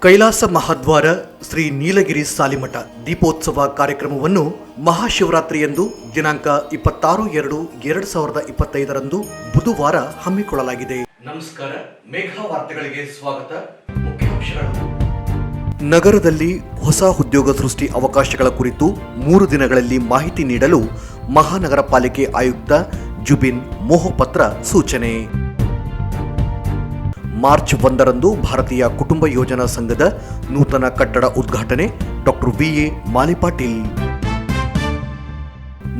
ಕೈಲಾಸ ಮಹಾದ್ವಾರ ಶ್ರೀ ನೀಲಗಿರಿ ಸಾಲಿಮಠ ದೀಪೋತ್ಸವ ಕಾರ್ಯಕ್ರಮವನ್ನು ಮಹಾಶಿವರಾತ್ರಿಯಂದು ದಿನಾಂಕ 26/2/2025 ಬುಧವಾರ ಹಮ್ಮಿಕೊಳ್ಳಲಾಗಿದೆ. ನಮಸ್ಕಾರ, ಮೇಘ ವಾರ್ತೆಗಳಿಗೆ ಸ್ವಾಗತ. ಮುಖ್ಯಾಂಶಗಳು: ನಗರದಲ್ಲಿ ಹೊಸ ಉದ್ಯೋಗ ಸೃಷ್ಟಿ ಅವಕಾಶಗಳ ಕುರಿತು 3 ದಿನಗಳಲ್ಲಿ ಮಾಹಿತಿ ನೀಡಲು ಮಹಾನಗರ ಪಾಲಿಕೆ ಆಯುಕ್ತ ಜುಬಿನ್ ಮೊಹಪತ್ರ ಸೂಚನೆ. ಮಾರ್ಚ್ 1ರಂದು ಭಾರತೀಯ ಕುಟುಂಬ ಯೋಜನಾ ಸಂಘದ ನೂತನ ಕಟ್ಟಡ ಉದ್ಘಾಟನೆ. ಡಾಕ್ಟರ್ ವಿ.ಎ. ಮಾಲಿಪಾಟೀಲ್.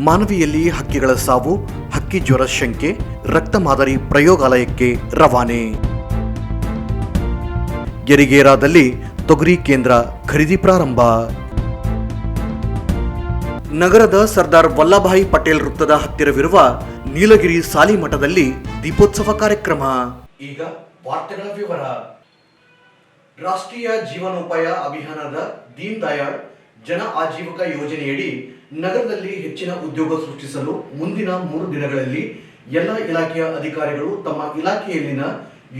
ಮಾನವಿಯಲ್ಲಿ ಹಕ್ಕಿಗಳ ಸಾವು, ಹಕ್ಕಿ ಜ್ವರ ಶಂಕೆ, ರಕ್ತ ಮಾದರಿ ಪ್ರಯೋಗಾಲಯಕ್ಕೆ ರವಾನೆ. ಯರಿಗೇರಾದಲ್ಲಿ ತೊಗರಿ ಕೇಂದ್ರ ಖರೀದಿ ಪ್ರಾರಂಭ. ನಗರದ ಸರ್ದಾರ್ ವಲ್ಲಭಾಯಿ ಪಟೇಲ್ ವೃತ್ತದ ಹತ್ತಿರವಿರುವ ನೀಲಗಿರಿ ಸಾಲಿಮಠದಲ್ಲಿ ದೀಪೋತ್ಸವ ಕಾರ್ಯಕ್ರಮ. ಈಗ ವಾರ್ತೆಗಳ ವಿವರ. ರಾಷ್ಟ್ರೀಯ ಜೀವನೋಪಾಯ ಅಭಿಯಾನದ ದೀನ್ ದಯಾಳ್ ಜನ ಆಜೀವಿಕ ಯೋಜನೆಯಡಿ ನಗರದಲ್ಲಿ ಹೆಚ್ಚಿನ ಉದ್ಯೋಗ ಸೃಷ್ಟಿಸಲು ಮುಂದಿನ 3 ದಿನಗಳಲ್ಲಿ ಎಲ್ಲ ಇಲಾಖೆಯ ಅಧಿಕಾರಿಗಳು ತಮ್ಮ ಇಲಾಖೆಯಲ್ಲಿನ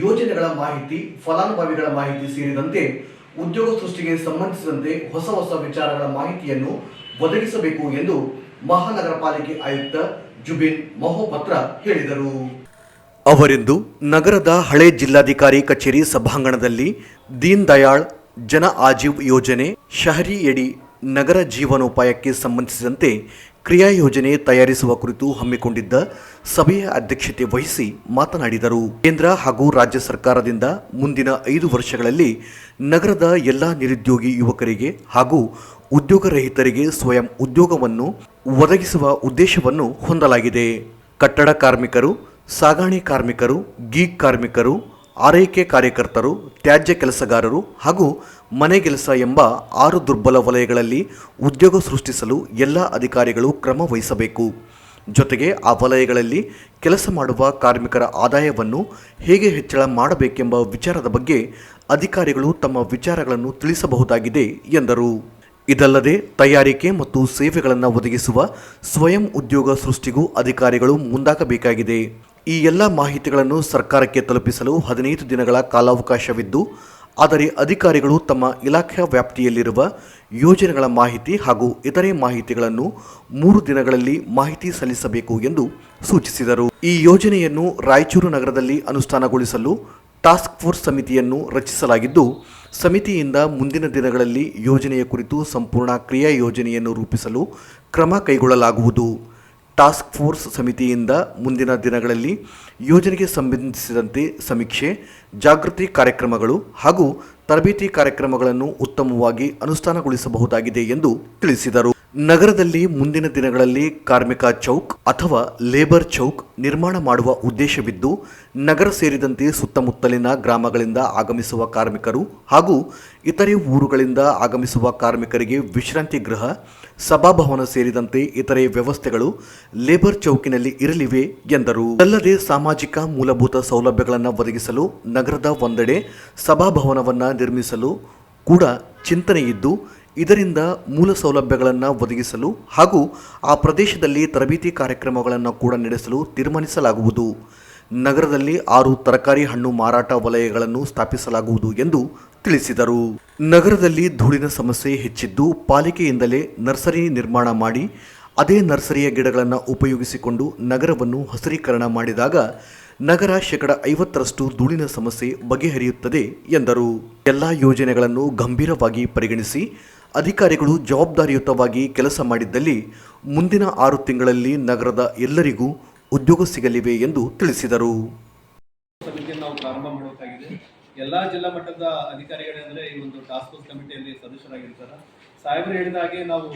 ಯೋಜನೆಗಳ ಮಾಹಿತಿ, ಫಲಾನುಭವಿಗಳ ಮಾಹಿತಿ ಸೇರಿದಂತೆ ಉದ್ಯೋಗ ಸೃಷ್ಟಿಗೆ ಸಂಬಂಧಿಸಿದಂತೆ ಹೊಸ ವಿಚಾರಗಳ ಮಾಹಿತಿಯನ್ನು ಒದಗಿಸಬೇಕು ಎಂದು ಮಹಾನಗರ ಪಾಲಿಕೆ ಆಯುಕ್ತ ಜುಬಿನ್ ಮೊಹಪತ್ರ ಹೇಳಿದರು. ಅವರಿಂದು ನಗರದ ಹಳೆ ಜಿಲ್ಲಾಧಿಕಾರಿ ಕಚೇರಿ ಸಭಾಂಗಣದಲ್ಲಿ ದೀನ್ ದಯಾಳ್ ಜನ ಆಜೀವ್ ಯೋಜನೆ ಶಹರಿಯಡಿ ನಗರ ಜೀವನೋಪಾಯಕ್ಕೆ ಸಂಬಂಧಿಸಿದಂತೆ ಕ್ರಿಯಾ ಯೋಜನೆ ತಯಾರಿಸುವ ಕುರಿತು ಹಮ್ಮಿಕೊಂಡಿದ್ದ ಸಭೆಯ ಅಧ್ಯಕ್ಷತೆ ವಹಿಸಿ ಮಾತನಾಡಿದರು. ಕೇಂದ್ರ ಹಾಗೂ ರಾಜ್ಯ ಸರ್ಕಾರದಿಂದ ಮುಂದಿನ 5 ವರ್ಷಗಳಲ್ಲಿ ನಗರದ ಎಲ್ಲ ನಿರುದ್ಯೋಗಿ ಯುವಕರಿಗೆ ಹಾಗೂ ಉದ್ಯೋಗರಹಿತರಿಗೆ ಸ್ವಯಂ ಉದ್ಯೋಗವನ್ನು ಒದಗಿಸುವ ಉದ್ದೇಶವನ್ನು ಹೊಂದಲಾಗಿದೆ. ಕಟ್ಟಡ ಕಾರ್ಮಿಕರು, ಸಾಗಾಣೆ ಕಾರ್ಮಿಕರು, ಗೀಗ್ ಕಾರ್ಮಿಕರು, ಆರೈಕೆ ಕಾರ್ಯಕರ್ತರು, ತ್ಯಾಜ್ಯ ಕೆಲಸಗಾರರು ಹಾಗೂ ಮನೆಗೆಲಸ ಎಂಬ 6 ದುರ್ಬಲ ವಲಯಗಳಲ್ಲಿ ಉದ್ಯೋಗ ಸೃಷ್ಟಿಸಲು ಎಲ್ಲ ಅಧಿಕಾರಿಗಳು ಕ್ರಮ ವಹಿಸಬೇಕು. ಜೊತೆಗೆ ಆ ವಲಯಗಳಲ್ಲಿ ಕೆಲಸ ಮಾಡುವ ಕಾರ್ಮಿಕರ ಆದಾಯವನ್ನು ಹೇಗೆ ಹೆಚ್ಚಳ ಮಾಡಬೇಕೆಂಬ ವಿಚಾರದ ಬಗ್ಗೆ ಅಧಿಕಾರಿಗಳು ತಮ್ಮ ವಿಚಾರಗಳನ್ನು ತಿಳಿಸಬಹುದಾಗಿದೆ ಎಂದರು. ಇದಲ್ಲದೆ ತಯಾರಿಕೆ ಮತ್ತು ಸೇವೆಗಳನ್ನು ಒದಗಿಸುವ ಸ್ವಯಂ ಉದ್ಯೋಗ ಸೃಷ್ಟಿಗೂ ಅಧಿಕಾರಿಗಳು ಮುಂದಾಗಬೇಕಾಗಿದೆ. ಈ ಎಲ್ಲ ಮಾಹಿತಿಗಳನ್ನು ಸರ್ಕಾರಕ್ಕೆ ತಲುಪಿಸಲು 15 ದಿನಗಳ ಕಾಲಾವಕಾಶವಿದ್ದು, ಆದರೆ ಅಧಿಕಾರಿಗಳು ತಮ್ಮ ಇಲಾಖೆಯ ವ್ಯಾಪ್ತಿಯಲ್ಲಿರುವ ಯೋಜನೆಗಳ ಮಾಹಿತಿ ಹಾಗೂ ಇತರೆ ಮಾಹಿತಿಗಳನ್ನು 3 ದಿನಗಳಲ್ಲಿ ಮಾಹಿತಿ ಸಲ್ಲಿಸಬೇಕು ಎಂದು ಸೂಚಿಸಿದರು. ಈ ಯೋಜನೆಯನ್ನು ರಾಯಚೂರು ನಗರದಲ್ಲಿ ಅನುಷ್ಠಾನಗೊಳಿಸಲು ಟಾಸ್ಕ್ ಫೋರ್ಸ್ ಸಮಿತಿಯನ್ನು ರಚಿಸಲಾಗಿದ್ದು, ಸಮಿತಿಯಿಂದ ಮುಂದಿನ ದಿನಗಳಲ್ಲಿ ಯೋಜನೆಯ ಕುರಿತು ಸಂಪೂರ್ಣ ಕ್ರಿಯಾ ಯೋಜನೆಯನ್ನು ರೂಪಿಸಲು ಕ್ರಮ ಕೈಗೊಳ್ಳಲಾಗುವುದು. ಟಾಸ್ಕ್ ಫೋರ್ಸ್ ಸಮಿತಿಯಿಂದ ಮುಂದಿನ ದಿನಗಳಲ್ಲಿ ಯೋಜನೆಗೆ ಸಂಬಂಧಿಸಿದಂತೆ ಸಮೀಕ್ಷೆ, ಜಾಗೃತಿ ಕಾರ್ಯಕ್ರಮಗಳು ಹಾಗೂ ತರಬೇತಿ ಕಾರ್ಯಕ್ರಮಗಳನ್ನು ಉತ್ತಮವಾಗಿ ಅನುಷ್ಠಾನಗೊಳಿಸಬಹುದಾಗಿದೆ ಎಂದು ತಿಳಿಸಿದರು. ನಗರದಲ್ಲಿ ಮುಂದಿನ ದಿನಗಳಲ್ಲಿ ಕಾರ್ಮಿಕ ಚೌಕ್ ಅಥವಾ ಲೇಬರ್ ಚೌಕ್ ನಿರ್ಮಾಣ ಮಾಡುವ ಉದ್ದೇಶವಿದ್ದು, ನಗರ ಸೇರಿದಂತೆ ಸುತ್ತಮುತ್ತಲಿನ ಗ್ರಾಮಗಳಿಂದ ಆಗಮಿಸುವ ಕಾರ್ಮಿಕರು ಹಾಗೂ ಇತರೆ ಊರುಗಳಿಂದ ಆಗಮಿಸುವ ಕಾರ್ಮಿಕರಿಗೆ ವಿಶ್ರಾಂತಿ ಗೃಹ, ಸಭಾಭವನ ಸೇರಿದಂತೆ ಇತರೆ ವ್ಯವಸ್ಥೆಗಳು ಲೇಬರ್ ಚೌಕಿನಲ್ಲಿ ಇರಲಿವೆ ಎಂದರು. ಅಲ್ಲದೆ ಸಾಮಾಜಿಕ ಮೂಲಭೂತ ಸೌಲಭ್ಯಗಳನ್ನು ಒದಗಿಸಲು ನಗರದ ಒಂದೆಡೆ ಸಭಾಭವನವನ್ನು ನಿರ್ಮಿಸಲು ಕೂಡ ಚಿಂತನೆ ಇದ್ದು, ಇದರಿಂದ ಮೂಲ ಸೌಲಭ್ಯಗಳನ್ನು ಒದಗಿಸಲು ಹಾಗೂ ಆ ಪ್ರದೇಶದಲ್ಲಿ ತರಬೇತಿ ಕಾರ್ಯಕ್ರಮಗಳನ್ನು ಕೂಡ ನಡೆಸಲು ತೀರ್ಮಾನಿಸಲಾಗುವುದು. ನಗರದಲ್ಲಿ 6 ತರಕಾರಿ ಹಣ್ಣು ಮಾರಾಟ ವಲಯಗಳನ್ನು ಸ್ಥಾಪಿಸಲಾಗುವುದು ಎಂದು ತಿಳಿಸಿದರು. ನಗರದಲ್ಲಿ ಧೂಳಿನ ಸಮಸ್ಯೆ ಹೆಚ್ಚಿದ್ದು, ಪಾಲಿಕೆಯಿಂದಲೇ ನರ್ಸರಿ ನಿರ್ಮಾಣ ಮಾಡಿ ಅದೇ ನರ್ಸರಿಯ ಗಿಡಗಳನ್ನು ಉಪಯೋಗಿಸಿಕೊಂಡು ನಗರವನ್ನು ಹಸಿರೀಕರಣ ಮಾಡಿದಾಗ ನಗರ 50% ಧೂಳಿನ ಸಮಸ್ಯೆ ಬಗೆಹರಿಯುತ್ತದೆ ಎಂದರು. ಎಲ್ಲ ಯೋಜನೆಗಳನ್ನು ಗಂಭೀರವಾಗಿ ಪರಿಗಣಿಸಿ ಅಧಿಕಾರಿಗಳು ಜವಾಬ್ದಾರಿಯುತವಾಗಿ ಕೆಲಸ ಮಾಡಿದ್ದಲ್ಲಿ ಮುಂದಿನ 6 ತಿಂಗಳಲ್ಲಿ ನಗರದ ಎಲ್ಲರಿಗೂ ಉದ್ಯೋಗ ಸಿಗಲಿವೆ ಎಂದು ತಿಳಿಸಿದರು. ನಾವು ಪ್ರಾರಂಭ ಮಾಡಬೇಕಾಗಿದೆ. ಎಲ್ಲ ಜಿಲ್ಲಾ ಮಟ್ಟದ ಅಧಿಕಾರಿಗಳಂದ್ರೆ ಈ ಒಂದು ಟಾಸ್ಕ್ ಫೋರ್ಸ್ ಕಮಿಟಿಯಲ್ಲಿ ಸದಸ್ಯರಾಗಿರ್ತಾರೆ. ಸಾಹೇಬರು ಹೇಳಿದ ಹಾಗೆ ನಾವು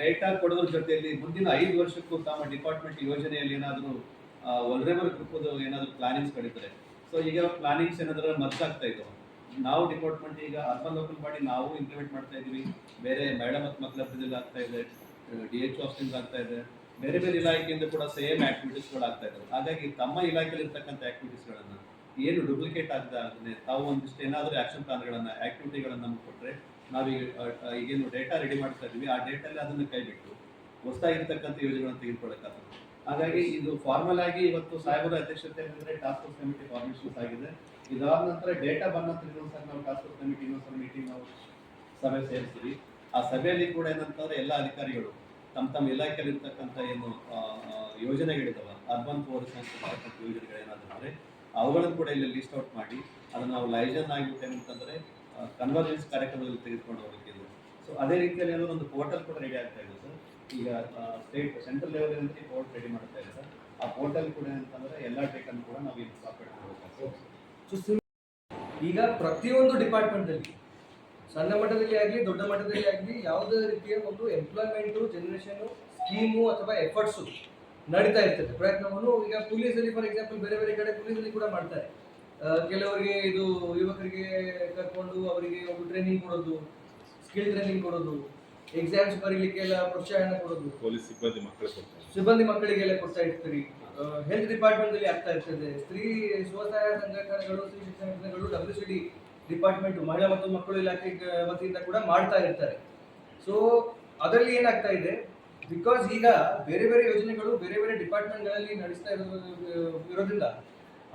ಡೇಟಾ ಕೊಡೋದ್ರ ಜೊತೆಯಲ್ಲಿ ಮುಂದಿನ 5 ವರ್ಷಕ್ಕೂ ತಮ್ಮ ಡಿಪಾರ್ಟ್ಮೆಂಟ್ ಯೋಜನೆಯಲ್ಲಿ ಏನಾದರೂ ವಲ್ನರೇಬಲ್ ಗ್ರೂಪದು ಏನಾದರೂ ಪ್ಲಾನಿಂಗ್ಸ್ ಕಡಿತಾರೆ. ಸೊ ಈಗ ಪ್ಲಾನಿಂಗ್ಸ್ ಏನಾದರೂ ಮರ್ಜ್ ಆಗ್ತಾ ಇದ್ದವು. ನಾವು ಡಿಪಾರ್ಟ್ಮೆಂಟ್ ಈಗ ಅರ್ಬನ್ ಲೋಕಲ್ ಬಾಡಿ ನಾವು ಇಂಪ್ಲಿಮೆಂಟ್ ಮಾಡ್ತಾ ಇದ್ದೀವಿ. ಬೇರೆ ಮೇಡಮ್ ಮತ್ತು ಮಕ್ಕಳ ಅಭಿವೃದ್ಧಿ ಆಗ್ತಾ ಇದೆ, DH ಆಫೀಸ್ ಆಗ್ತಾ ಇದೆ, ಬೇರೆ ಬೇರೆ ಇಲಾಖೆಯಿಂದ ಕೂಡ ಸೇಮ್ ಆಕ್ಟಿವಿಟೀಸ್ಗಳು ಆಗ್ತಾ ಇದ್ದಾವೆ. ಹಾಗಾಗಿ ತಮ್ಮ ಇಲಾಖೆಯಲ್ಲಿ ಇರ್ತಕ್ಕಂಥ ಆಕ್ಟಿವಿಟೀಸ್ಗಳನ್ನು ಏನು ಡೂಪ್ಲಿಕೇಟ್ ಆಗದೆ ಅದನ್ನೇ ತಾವು ಒಂದಿಷ್ಟು ಏನಾದರೂ ಆ್ಯಕ್ಷನ್ ಪ್ಲಾನ್ಗಳನ್ನು ಆಕ್ಟಿವಿಟಿಗಳನ್ನು ನಮ್ಗೆ ಕೊಟ್ಟರೆ ನಾವೀಗ ಈಗೇನು ಡೇಟಾ ರೆಡಿ ಮಾಡ್ತಾ ಇದ್ದೀವಿ ಆ ಡೇಟಲ್ಲಿ ಅದನ್ನು ಕೈ ಬಿಟ್ಟು ಹೊಸದಾಗಿರ್ತಕ್ಕಂಥ ಯೋಜನೆಗಳನ್ನು ತೆಗೆದುಕೊಳ್ಳೋಕ್ಕಾಗ್ತದೆ. ಹಾಗಾಗಿ ಇದು ಫಾರ್ಮಲ್ ಆಗಿ ಇವತ್ತು ಸಾಹೇಬರ ಅಧ್ಯಕ್ಷತೆಯಲ್ಲಿ ಟಾಸ್ಕ್ ಫೋರ್ಸ್ ಕಮಿಟಿ ಫಾರ್ಮೇಷನ್ಸ್ ಆಗಿದೆ. ಇದಾದ ನಂತರ ಡೇಟಾ ಬಂದ ನಂತರ ಇನ್ನೊಂದ್ಸರಿ ನಾವು ಟಾಸ್ಕ್ ಫೋರ್ಸ್ ಕಮಿಟಿ ಇನ್ನೊಂದ್ಸರಿ ಮೀಟಿಂಗ್ ನಾವು ಸಭೆ ಸೇರಿಸ್ತೀವಿ. ಆ ಸಭೆಯಲ್ಲಿ ಕೂಡ ಏನಂತಂದ್ರೆ ಎಲ್ಲ ಅಧಿಕಾರಿಗಳು ತಮ್ಮ ಇಲಾಖೆಯಲ್ಲಿ ಇರ್ತಕ್ಕಂಥ ಏನು ಯೋಜನೆಗಳಿದಾವ, ಅರ್ಬನ್ ಪವರ್ ಸಂಸ್ಥೆ ಯೋಜನೆಗಳೇನಾದ್ರೆ ಅವುಗಳನ್ನು ಕೂಡ ಇಲ್ಲಿ ಲಿಸ್ಟ್ ಔಟ್ ಮಾಡಿ ಅದನ್ನು ನಾವು ಲೈಜನ್ ಆಗಿಬಿಟ್ಟು ಏನಂತಂದ್ರೆ ಕನ್ವರ್ಜೆನ್ಸ್ ಕಾರ್ಯಕ್ರಮದಲ್ಲಿ ತೆಗೆದುಕೊಂಡು ಹೋಗಲಿಕ್ಕೆ. ಸೊ ಅದೇ ರೀತಿಯಲ್ಲಿ ಏನೋ ಒಂದು ಪೋರ್ಟಲ್ ಕೂಡ ರೆಡಿ ಆಗ್ತಾ ಇದೆ ಸರ್. ಈಗ ಸೆಂಟ್ರಲ್ ಲೆವೆಲ್ ಅಂತ ಪೋರ್ಟ್ ರೆಡಿ ಮಾಡ್ತಾ ಇದೆ ಸರ್. ಆ ಪೋರ್ಟಲ್ ಕೂಡ ಏನಂತಂದ್ರೆ ಎಲ್ಲ ಡೇಟಾನು ಕೂಡ ನಾವು ಇನ್ಕಾರ್ಪೊರೇಟ್ ಮಾಡಬೇಕಾಗ್ತದೆ. ಈಗ ಪ್ರತಿಯೊಂದು ಡಿಪಾರ್ಟ್ಮೆಂಟಲ್ಲಿ ಸಣ್ಣ ಮಟ್ಟದಲ್ಲಿ ಆಗಲಿ ದೊಡ್ಡ ಮಟ್ಟದಲ್ಲಿ ಆಗಲಿ ಯಾವುದೇ ರೀತಿಯ ಒಂದು ಎಂಪ್ಲಾಯ್ಮೆಂಟು ಜನರೇಷನು ಸ್ಕೀಮು ಅಥವಾ ಎಫರ್ಟ್ಸು ನಡೀತಾ ಇರ್ತದೆ ಪ್ರಯತ್ನವನ್ನು. ಈಗ ಪೊಲೀಸಲ್ಲಿ ಫಾರ್ ಎಕ್ಸಾಂಪಲ್ ಬೇರೆ ಬೇರೆ ಕಡೆ ಪೊಲೀಸಲ್ಲಿ ಕೂಡ ಮಾಡ್ತಾರೆ. ಕೆಲವರಿಗೆ ಇದು ಯುವಕರಿಗೆ ಕರ್ಕೊಂಡು ಅವರಿಗೆ ಒಂದು ಟ್ರೈನಿಂಗ್ ಕೊಡೋದು, ಸ್ಕಿಲ್ ಟ್ರೈನಿಂಗ್ ಕೊಡೋದು, ಎಕ್ಸಾಮ್ಸ್ ಬರೀಲಿಕ್ಕೆಲ್ಲ ಪ್ರೋತ್ಸಾಹನ ಕೊಡೋದು, ಪೊಲೀಸ್ ಸಿಬ್ಬಂದಿ ಮಕ್ಕಳಿಗೆಲ್ಲ ಕೊಡ್ತಾ ಇರ್ತೀರಿ. ಹೆಲ್ತ್ ಡಿಪಾರ್ಟ್ಮೆಂಟ್ ಅಲ್ಲಿ ಆಗ್ತಾ ಇರ್ತದೆ. ಸ್ತ್ರೀ ಸ್ವಸಹಾಯ ಸಂಘಟನೆಗಳು, ಸ್ತ್ರೀ ಶಿಕ್ಷಣ ಸಂಘಟನೆಗಳು, WCD ಡಿಪಾರ್ಟ್ಮೆಂಟ್ ಮಹಿಳಾ ಮತ್ತು ಮಕ್ಕಳು ಇಲಾಖೆ ವತಿಯಿಂದ ಕೂಡ ಮಾಡ್ತಾ ಇರ್ತಾರೆ. ಸೊ ಅದರಲ್ಲಿ ಏನಾಗ್ತಾ ಇದೆ, ಬಿಕಾಸ್ ಈಗ ಬೇರೆ ಬೇರೆ ಯೋಜನೆಗಳು ಬೇರೆ ಬೇರೆ ಡಿಪಾರ್ಟ್ಮೆಂಟ್ಗಳಲ್ಲಿ ನಡೆಸ್ತಾ ಇರೋದ್ರಿಂದ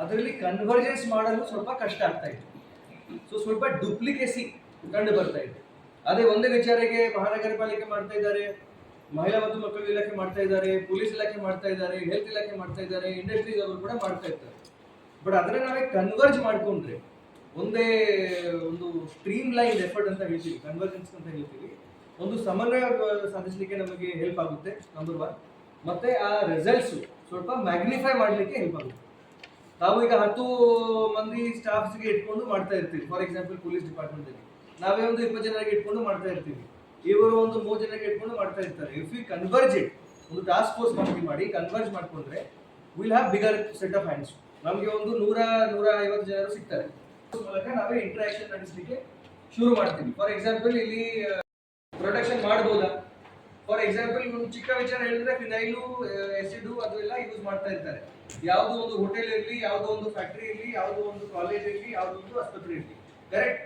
ಅದರಲ್ಲಿ ಕನ್ವರ್ಜೆನ್ಸ್ ಮಾಡಲು ಸ್ವಲ್ಪ ಕಷ್ಟ ಆಗ್ತಾ ಇದೆ. ಸೊ ಸ್ವಲ್ಪ ಡುಪ್ಲಿಕೇಸಿ ಕಂಡು ಬರ್ತಾ ಇದೆ. ಅದೇ ಒಂದೇ ವಿಚಾರಕ್ಕೆ ಮಹಾನಗರ ಪಾಲಿಕೆ ಮಾಡ್ತಾ ಇದ್ದಾರೆ, ಮಹಿಳಾ ಮತ್ತು ಮಕ್ಕಳು ಇಲಾಖೆ ಮಾಡ್ತಾ ಇದ್ದಾರೆ, ಪೊಲೀಸ್ ಇಲಾಖೆ ಮಾಡ್ತಾ ಇದ್ದಾರೆ, ಹೆಲ್ತ್ ಇಲಾಖೆ ಮಾಡ್ತಾ ಇದ್ದಾರೆ, ಇಂಡಸ್ಟ್ರೀಸ್ ಅವರು ಕೂಡ ಮಾಡ್ತಾ ಇರ್ತಾರೆ. ಬಟ್ ಅದನ್ನ ನಾವೇ ಕನ್ವರ್ಜ್ ಮಾಡ್ಕೊಂಡ್ರೆ ಒಂದೇ ಒಂದು ಸ್ಟ್ರೀಮ್ ಲೈನ್ ಎಫರ್ಟ್ ಅಂತ ಹೇಳ್ತೀವಿ, ಕನ್ವರ್ಜೆನ್ಸ್ ಅಂತ ಹೇಳ್ತೀವಿ, ಒಂದು ಸಮನ್ವಯ ಸಾಧಿಸಲಿಕ್ಕೆ ನಮಗೆ ಹೆಲ್ಪ್ ಆಗುತ್ತೆ ನಂಬರ್ 1. ಮತ್ತೆ ಆ ರಿಸಲ್ಟ್ಸ್ ಸ್ವಲ್ಪ ಮ್ಯಾಗ್ನಿಫೈ ಮಾಡಲಿಕ್ಕೆ ಹೆಲ್ಪ್ ಆಗುತ್ತೆ. ನಾವು ಈಗ 10 ಮಂದಿ ಸ್ಟಾಫ್ಸ್ಗೆ ಇಟ್ಕೊಂಡು ಮಾಡ್ತಾ ಇರ್ತೀವಿ. ಫಾರ್ ಎಕ್ಸಾಂಪಲ್ ಪೊಲೀಸ್ ಡಿಪಾರ್ಟ್ಮೆಂಟಲ್ಲಿ ನಾವೇ ಒಂದು 20 ಜನರಿಗೆ ಇಟ್ಕೊಂಡು ಮಾಡ್ತಾ ಇರ್ತೀವಿ, ಇವರು ಒಂದು 3 ಜನರಿಗೆ ಇಟ್ಕೊಂಡು ಮಾಡ್ತಾ ಇರ್ತಾರೆ. ಇಫ್ ಯು ಕನ್ವರ್ಜ್ ಇಟ್, ಒಂದು ಟಾಸ್ಕ್ ಫೋರ್ಸ್ ಕಮಿಟಿ ಮಾಡಿ ಕನ್ವರ್ಜ್ ಮಾಡ್ಕೊಂಡ್ರೆ will have bigger set of hands. ನಮಗೆ ಒಂದು 100-150 ಜನರು ಸಿಗ್ತಾರೆ. ಮೂಲಕ ನಾವೇ ಇಂಟ್ರಾಕ್ಷನ್ ನಡೆಸಲಿಕ್ಕೆ ಶುರು ಮಾಡ್ತೀವಿ. ಫಾರ್ ಎಕ್ಸಾಂಪಲ್ ಇಲ್ಲಿ ಪ್ರೊಡಕ್ಷನ್ ಮಾಡ್ಬೋದಾ, ಫಾರ್ ಎಕ್ಸಾಂಪಲ್ ಒಂದು ಚಿಕ್ಕ ವಿಚಾರ ಹೇಳಿದ್ರೆ ಫಿನೈಲು, ಎಸಿಡು ಅದೆಲ್ಲ ಯೂಸ್ ಮಾಡ್ತಾ ಇರ್ತಾರೆ. ಯಾವುದೋ ಒಂದು ಹೋಟೆಲ್ ಇರಲಿ, ಯಾವುದೋ ಒಂದು ಫ್ಯಾಕ್ಟ್ರಿ ಇರಲಿ, ಯಾವುದೋ ಒಂದು ಕಾಲೇಜ್ ಇರಲಿ, ಯಾವುದೋ ಒಂದು ಆಸ್ಪತ್ರೆ ಇರಲಿ, ಕರೆಕ್ಟ್.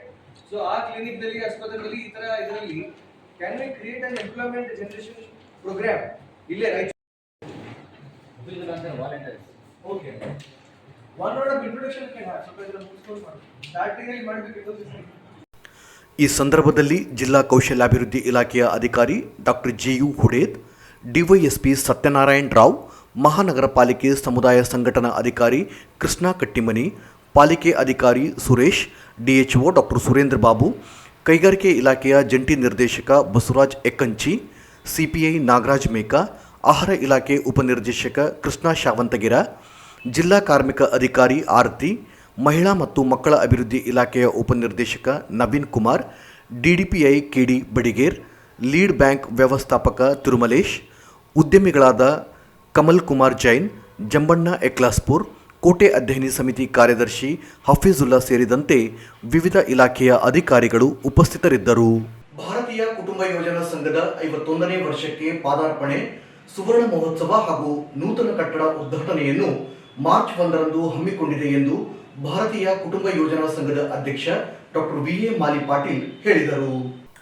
ಸೊ ಆ ಕ್ಲಿನಿಕ್ ದಲ್ಲಿ, ಆಸ್ಪತ್ರೆಯಲ್ಲಿ ಈ ತರ ಇದರಲ್ಲಿ can we create an employment generation programme ಇಲ್ಲೇ right okay. One word of introduction can have. ಸ್ವಲ್ಪ ಇದನ್ನ ಮುಗಿಸ್ಕೊಂಡು ಮಾಡಿ ಸ್ಟಾರ್ಟಿಂಗ್ ಅಲ್ಲಿ ಮಾಡಬೇಕು. ಈ ಸಂದರ್ಭದಲ್ಲಿ ಜಿಲ್ಲಾ ಕೌಶಲ್ಯಾಭಿವೃದ್ಧಿ ಇಲಾಖೆಯ ಅಧಿಕಾರಿ doctor JU Huded, DYSP Satyanarayana Rao, ಮಹಾನಗರ ಪಾಲಿಕೆ ಸಮುದಾಯ ಸಂಘಟನಾ ಅಧಿಕಾರಿ ಕೃಷ್ಣ ಕಟ್ಟಿಮನಿ, ಪಾಲಿಕೆ ಅಧಿಕಾರಿ ಸುರೇಶ್, DHO ಡಾಕ್ಟರ್ ಸುರೇಂದ್ರ ಬಾಬು, ಕೈಗಾರಿಕೆ ಇಲಾಖೆಯ ಜಂಟಿ ನಿರ್ದೇಶಕ ಬಸವರಾಜ್ ಎಕ್ಕಂಚಿ, CPI ನಾಗರಾಜ್ ಮೇಕಾ, ಆಹಾರ ಇಲಾಖೆ ಉಪನಿರ್ದೇಶಕ ಕೃಷ್ಣ ಶಾವಂತಗಿರ, ಜಿಲ್ಲಾ ಕಾರ್ಮಿಕ ಅಧಿಕಾರಿ ಆರತಿ, ಮಹಿಳಾ ಮತ್ತು ಮಕ್ಕಳ ಅಭಿವೃದ್ಧಿ ಇಲಾಖೆಯ ಉಪನಿರ್ದೇಶಕ Naveen Kumar, DDPI KD Badiger, lead bank ವ್ಯವಸ್ಥಾಪಕ ತಿರುಮಲೇಶ್, ಉದ್ಯಮಿಗಳಾದ ಕಮಲ್ ಕುಮಾರ್ ಜೈನ್, ಜಂಬಣ್ಣ ಎಕ್ಲಾಸ್ಪುರ್, ಕೋಟೆ ಅಧ್ಯಯನ ಸಮಿತಿ ಕಾರ್ಯದರ್ಶಿ ಹಫೀಜುಲ್ಲಾ ಸೇರಿದಂತೆ ವಿವಿಧ ಇಲಾಖೆಯ ಅಧಿಕಾರಿಗಳು ಉಪಸ್ಥಿತರಿದ್ದರು. ಭಾರತೀಯ ಕುಟುಂಬ ಯೋಜನಾ ಸಂಘದ 51ನೇ ವರ್ಷಕ್ಕೆ ಪಾದಾರ್ಪಣೆ, ಸುವರ್ಣ ಮಹೋತ್ಸವ ಹಾಗೂ ನೂತನ ಕಟ್ಟಡ ಉದ್ಘಾಟನೆಯನ್ನು ಮಾರ್ಚ್ 1ರಂದು ಹಮ್ಮಿಕೊಂಡಿದೆ ಎಂದು ಭಾರತೀಯ ಕುಟುಂಬ ಯೋಜನಾ ಸಂಘದ ಅಧ್ಯಕ್ಷ ಡಾಕ್ಟರ್ VA ಮಾಲಿ ಪಾಟೀಲ್ ಹೇಳಿದರು.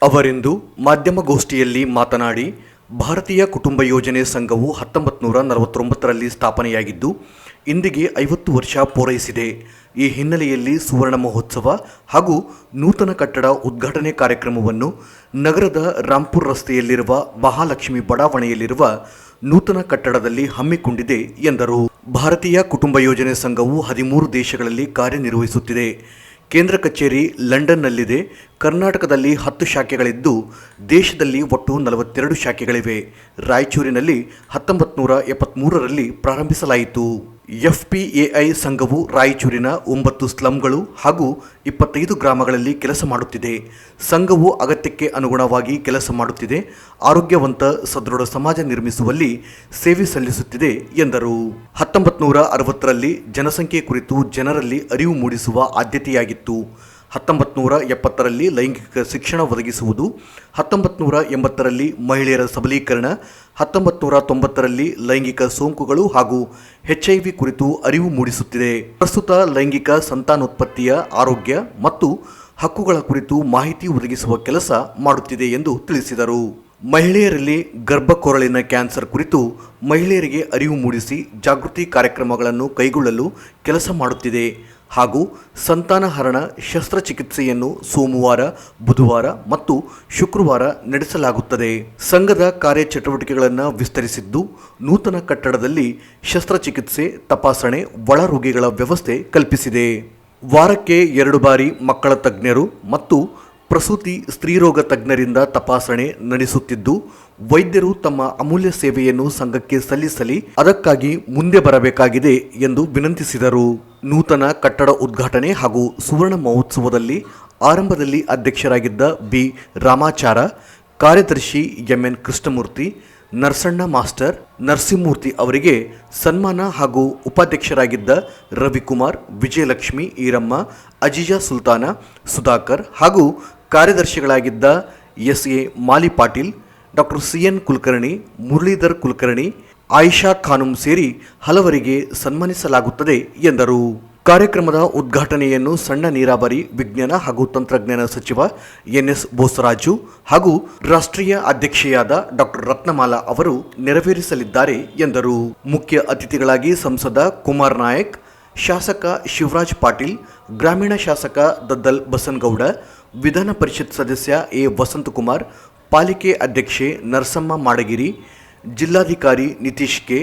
ಅವರಿಂದು ಮಾಧ್ಯಮಗೋಷ್ಠಿಯಲ್ಲಿ ಮಾತನಾಡಿ, ಭಾರತೀಯ ಕುಟುಂಬ ಯೋಜನೆ ಸಂಘವು 1949ರಲ್ಲಿ ಸ್ಥಾಪನೆಯಾಗಿದ್ದು ಇಂದಿಗೆ 50 ವರ್ಷ ಪೂರೈಸಿದೆ. ಈ ಹಿನ್ನೆಲೆಯಲ್ಲಿ ಸುವರ್ಣ ಮಹೋತ್ಸವ ಹಾಗೂ ನೂತನ ಕಟ್ಟಡ ಉದ್ಘಾಟನೆ ಕಾರ್ಯಕ್ರಮವನ್ನು ನಗರದ ರಾಂಪುರ್ ರಸ್ತೆಯಲ್ಲಿರುವ ಮಹಾಲಕ್ಷ್ಮಿ ಬಡಾವಣೆಯಲ್ಲಿರುವ ನೂತನ ಕಟ್ಟಡದಲ್ಲಿ ಹಮ್ಮಿಕೊಂಡಿದೆ ಎಂದರು. ಭಾರತೀಯ ಕುಟುಂಬ ಯೋಜನೆ ಸಂಘವು 13 ದೇಶಗಳಲ್ಲಿ ಕಾರ್ಯನಿರ್ವಹಿಸುತ್ತಿದೆ. ಕೇಂದ್ರ ಕಚೇರಿ ಲಂಡನ್ನಲ್ಲಿದೆ. ಕರ್ನಾಟಕದಲ್ಲಿ 10 ಶಾಖೆಗಳಿದ್ದು ದೇಶದಲ್ಲಿ ಒಟ್ಟು 42 ಶಾಖೆಗಳಿವೆ. ರಾಯಚೂರಿನಲ್ಲಿ 1973ರಲ್ಲಿ ಪ್ರಾರಂಭಿಸಲಾಯಿತು. FPAI ಸಂಘವು ರಾಯಚೂರಿನ 9 ಸ್ಲಂಗಳು ಹಾಗೂ 25 ಗ್ರಾಮಗಳಲ್ಲಿ ಕೆಲಸ ಮಾಡುತ್ತಿದೆ. ಸಂಘವು ಅಗತ್ಯಕ್ಕೆ ಅನುಗುಣವಾಗಿ ಕೆಲಸ ಮಾಡುತ್ತಿದೆ. ಆರೋಗ್ಯವಂತ ಸದೃಢ ಸಮಾಜ ನಿರ್ಮಿಸುವಲ್ಲಿ ಸೇವೆ ಸಲ್ಲಿಸುತ್ತಿದೆ ಎಂದರು. 1960ರಲ್ಲಿ ಜನಸಂಖ್ಯೆ ಕುರಿತು ಜನರಲ್ಲಿ ಅರಿವು ಮೂಡಿಸುವ ಆದ್ಯತೆಯಾಗಿತ್ತು. 1970ರಲ್ಲಿ ಲೈಂಗಿಕ ಶಿಕ್ಷಣ ಒದಗಿಸುವುದು, 1980ರಲ್ಲಿ ಮಹಿಳೆಯರ ಸಬಲೀಕರಣ, 1990ರಲ್ಲಿ ಲೈಂಗಿಕ ಸೋಂಕುಗಳು ಹಾಗೂ HIV ಕುರಿತು ಅರಿವು ಮೂಡಿಸುತ್ತಿದೆ. ಪ್ರಸ್ತುತ ಲೈಂಗಿಕ ಸಂತಾನೋತ್ಪತ್ತಿಯ ಆರೋಗ್ಯ ಮತ್ತು ಹಕ್ಕುಗಳ ಕುರಿತು ಮಾಹಿತಿ ಒದಗಿಸುವ ಕೆಲಸ ಮಾಡುತ್ತಿದೆ ಎಂದು ತಿಳಿಸಿದರು. ಮಹಿಳೆಯರಲ್ಲಿ ಗರ್ಭಕೊರಳಿನ ಕ್ಯಾನ್ಸರ್ ಕುರಿತು ಮಹಿಳೆಯರಿಗೆ ಅರಿವು ಮೂಡಿಸಿ ಜಾಗೃತಿ ಕಾರ್ಯಕ್ರಮಗಳನ್ನು ಕೈಗೊಳ್ಳಲು ಕೆಲಸ ಮಾಡುತ್ತಿದೆ ಹಾಗೂ ಸಂತಾನಹರಣ ಶಸ್ತ್ರಚಿಕಿತ್ಸೆಯನ್ನು ಸೋಮವಾರ, ಬುಧವಾರ ಮತ್ತು ಶುಕ್ರವಾರ ನಡೆಸಲಾಗುತ್ತದೆ. ಸಂಘದ ಕಾರ್ಯಚಟುವಟಿಕೆಗಳನ್ನು ವಿಸ್ತರಿಸಿದ್ದು, ನೂತನ ಕಟ್ಟಡದಲ್ಲಿ ಶಸ್ತ್ರಚಿಕಿತ್ಸೆ, ತಪಾಸಣೆ, ಒಳರೋಗಿಗಳ ವ್ಯವಸ್ಥೆ ಕಲ್ಪಿಸಿದೆ. ವಾರಕ್ಕೆ 2 ಬಾರಿ ಮಕ್ಕಳ ತಜ್ಞರು ಮತ್ತು ಪ್ರಸೂತಿ ಸ್ತ್ರೀರೋಗ ತಜ್ಞರಿಂದ ತಪಾಸಣೆ ನಡೆಸುತ್ತಿದ್ದು, ವೈದ್ಯರು ತಮ್ಮ ಅಮೂಲ್ಯ ಸೇವೆಯನ್ನು ಸಂಘಕ್ಕೆ ಸಲ್ಲಿಸಲಿ, ಅದಕ್ಕಾಗಿ ಮುಂದೆ ಬರಬೇಕಾಗಿದೆ ಎಂದು ವಿನಂತಿಸಿದರು. ನೂತನ ಕಟ್ಟಡ ಉದ್ಘಾಟನೆ ಹಾಗೂ ಸುವರ್ಣ ಮಹೋತ್ಸವದಲ್ಲಿ ಆರಂಭದಲ್ಲಿ ಅಧ್ಯಕ್ಷರಾಗಿದ್ದ ಬಿ ರಾಮಾಚಾರ, ಕಾರ್ಯದರ್ಶಿ ಎಂಎನ್ ಕೃಷ್ಣಮೂರ್ತಿ, ನರಸಣ್ಣ ಮಾಸ್ಟರ್, ನರಸಿಂಹಮೂರ್ತಿ ಅವರಿಗೆ ಸನ್ಮಾನ ಹಾಗೂ ಉಪಾಧ್ಯಕ್ಷರಾಗಿದ್ದ ರವಿಕುಮಾರ್, ವಿಜಯಲಕ್ಷ್ಮಿ, ಈರಮ್ಮ, ಅಜಿಜಾ ಸುಲ್ತಾನ, ಸುಧಾಕರ್ ಹಾಗೂ ಕಾರ್ಯದರ್ಶಿಗಳಾಗಿದ್ದ ಎಸ್.ಎ. ಮಾಲಿ ಪಾಟೀಲ್, ಡಾಕ್ಟರ್ ಸಿ.ಎನ್. ಕುಲಕರ್ಣಿ, ಮುರಳೀಧರ್ ಕುಲಕರ್ಣಿ, ಆಯಿಷಾ ಖಾನುಂ ಸೇರಿ ಹಲವರಿಗೆ ಸನ್ಮಾನಿಸಲಾಗುತ್ತದೆ ಎಂದರು. ಕಾರ್ಯಕ್ರಮದ ಉದ್ಘಾಟನೆಯನ್ನು ಸಣ್ಣ ನೀರಾವರಿ, ವಿಜ್ಞಾನ ಹಾಗೂ ತಂತ್ರಜ್ಞಾನ ಸಚಿವ ಎನ್.ಎಸ್. ಬೋಸರಾಜು ಹಾಗೂ ರಾಷ್ಟ್ರೀಯ ಅಧ್ಯಕ್ಷೆಯಾದ ಡಾಕ್ಟರ್ ರತ್ನಮಾಲಾ ಅವರು ನೆರವೇರಿಸಲಿದ್ದಾರೆ ಎಂದರು. ಮುಖ್ಯ ಅತಿಥಿಗಳಾಗಿ ಸಂಸದ ಕುಮಾರ್ ನಾಯಕ್, ಶಾಸಕ ಶಿವರಾಜ್ ಪಾಟೀಲ್, ಗ್ರಾಮೀಣ ಶಾಸಕ ದದ್ದಲ್ ಬಸನಗೌಡ, ವಿಧಾನ ಪರಿಷತ್ ಸದಸ್ಯ ಎ ವಸಂತಕುಮಾರ್, ಪಾಲಿಕೆ ಅಧ್ಯಕ್ಷೆ ನರಸಮ್ಮ ಮಾಡಗಿರಿ, ಜಿಲ್ಲಾಧಿಕಾರಿ ನಿತೀಶ್ ಕೆ,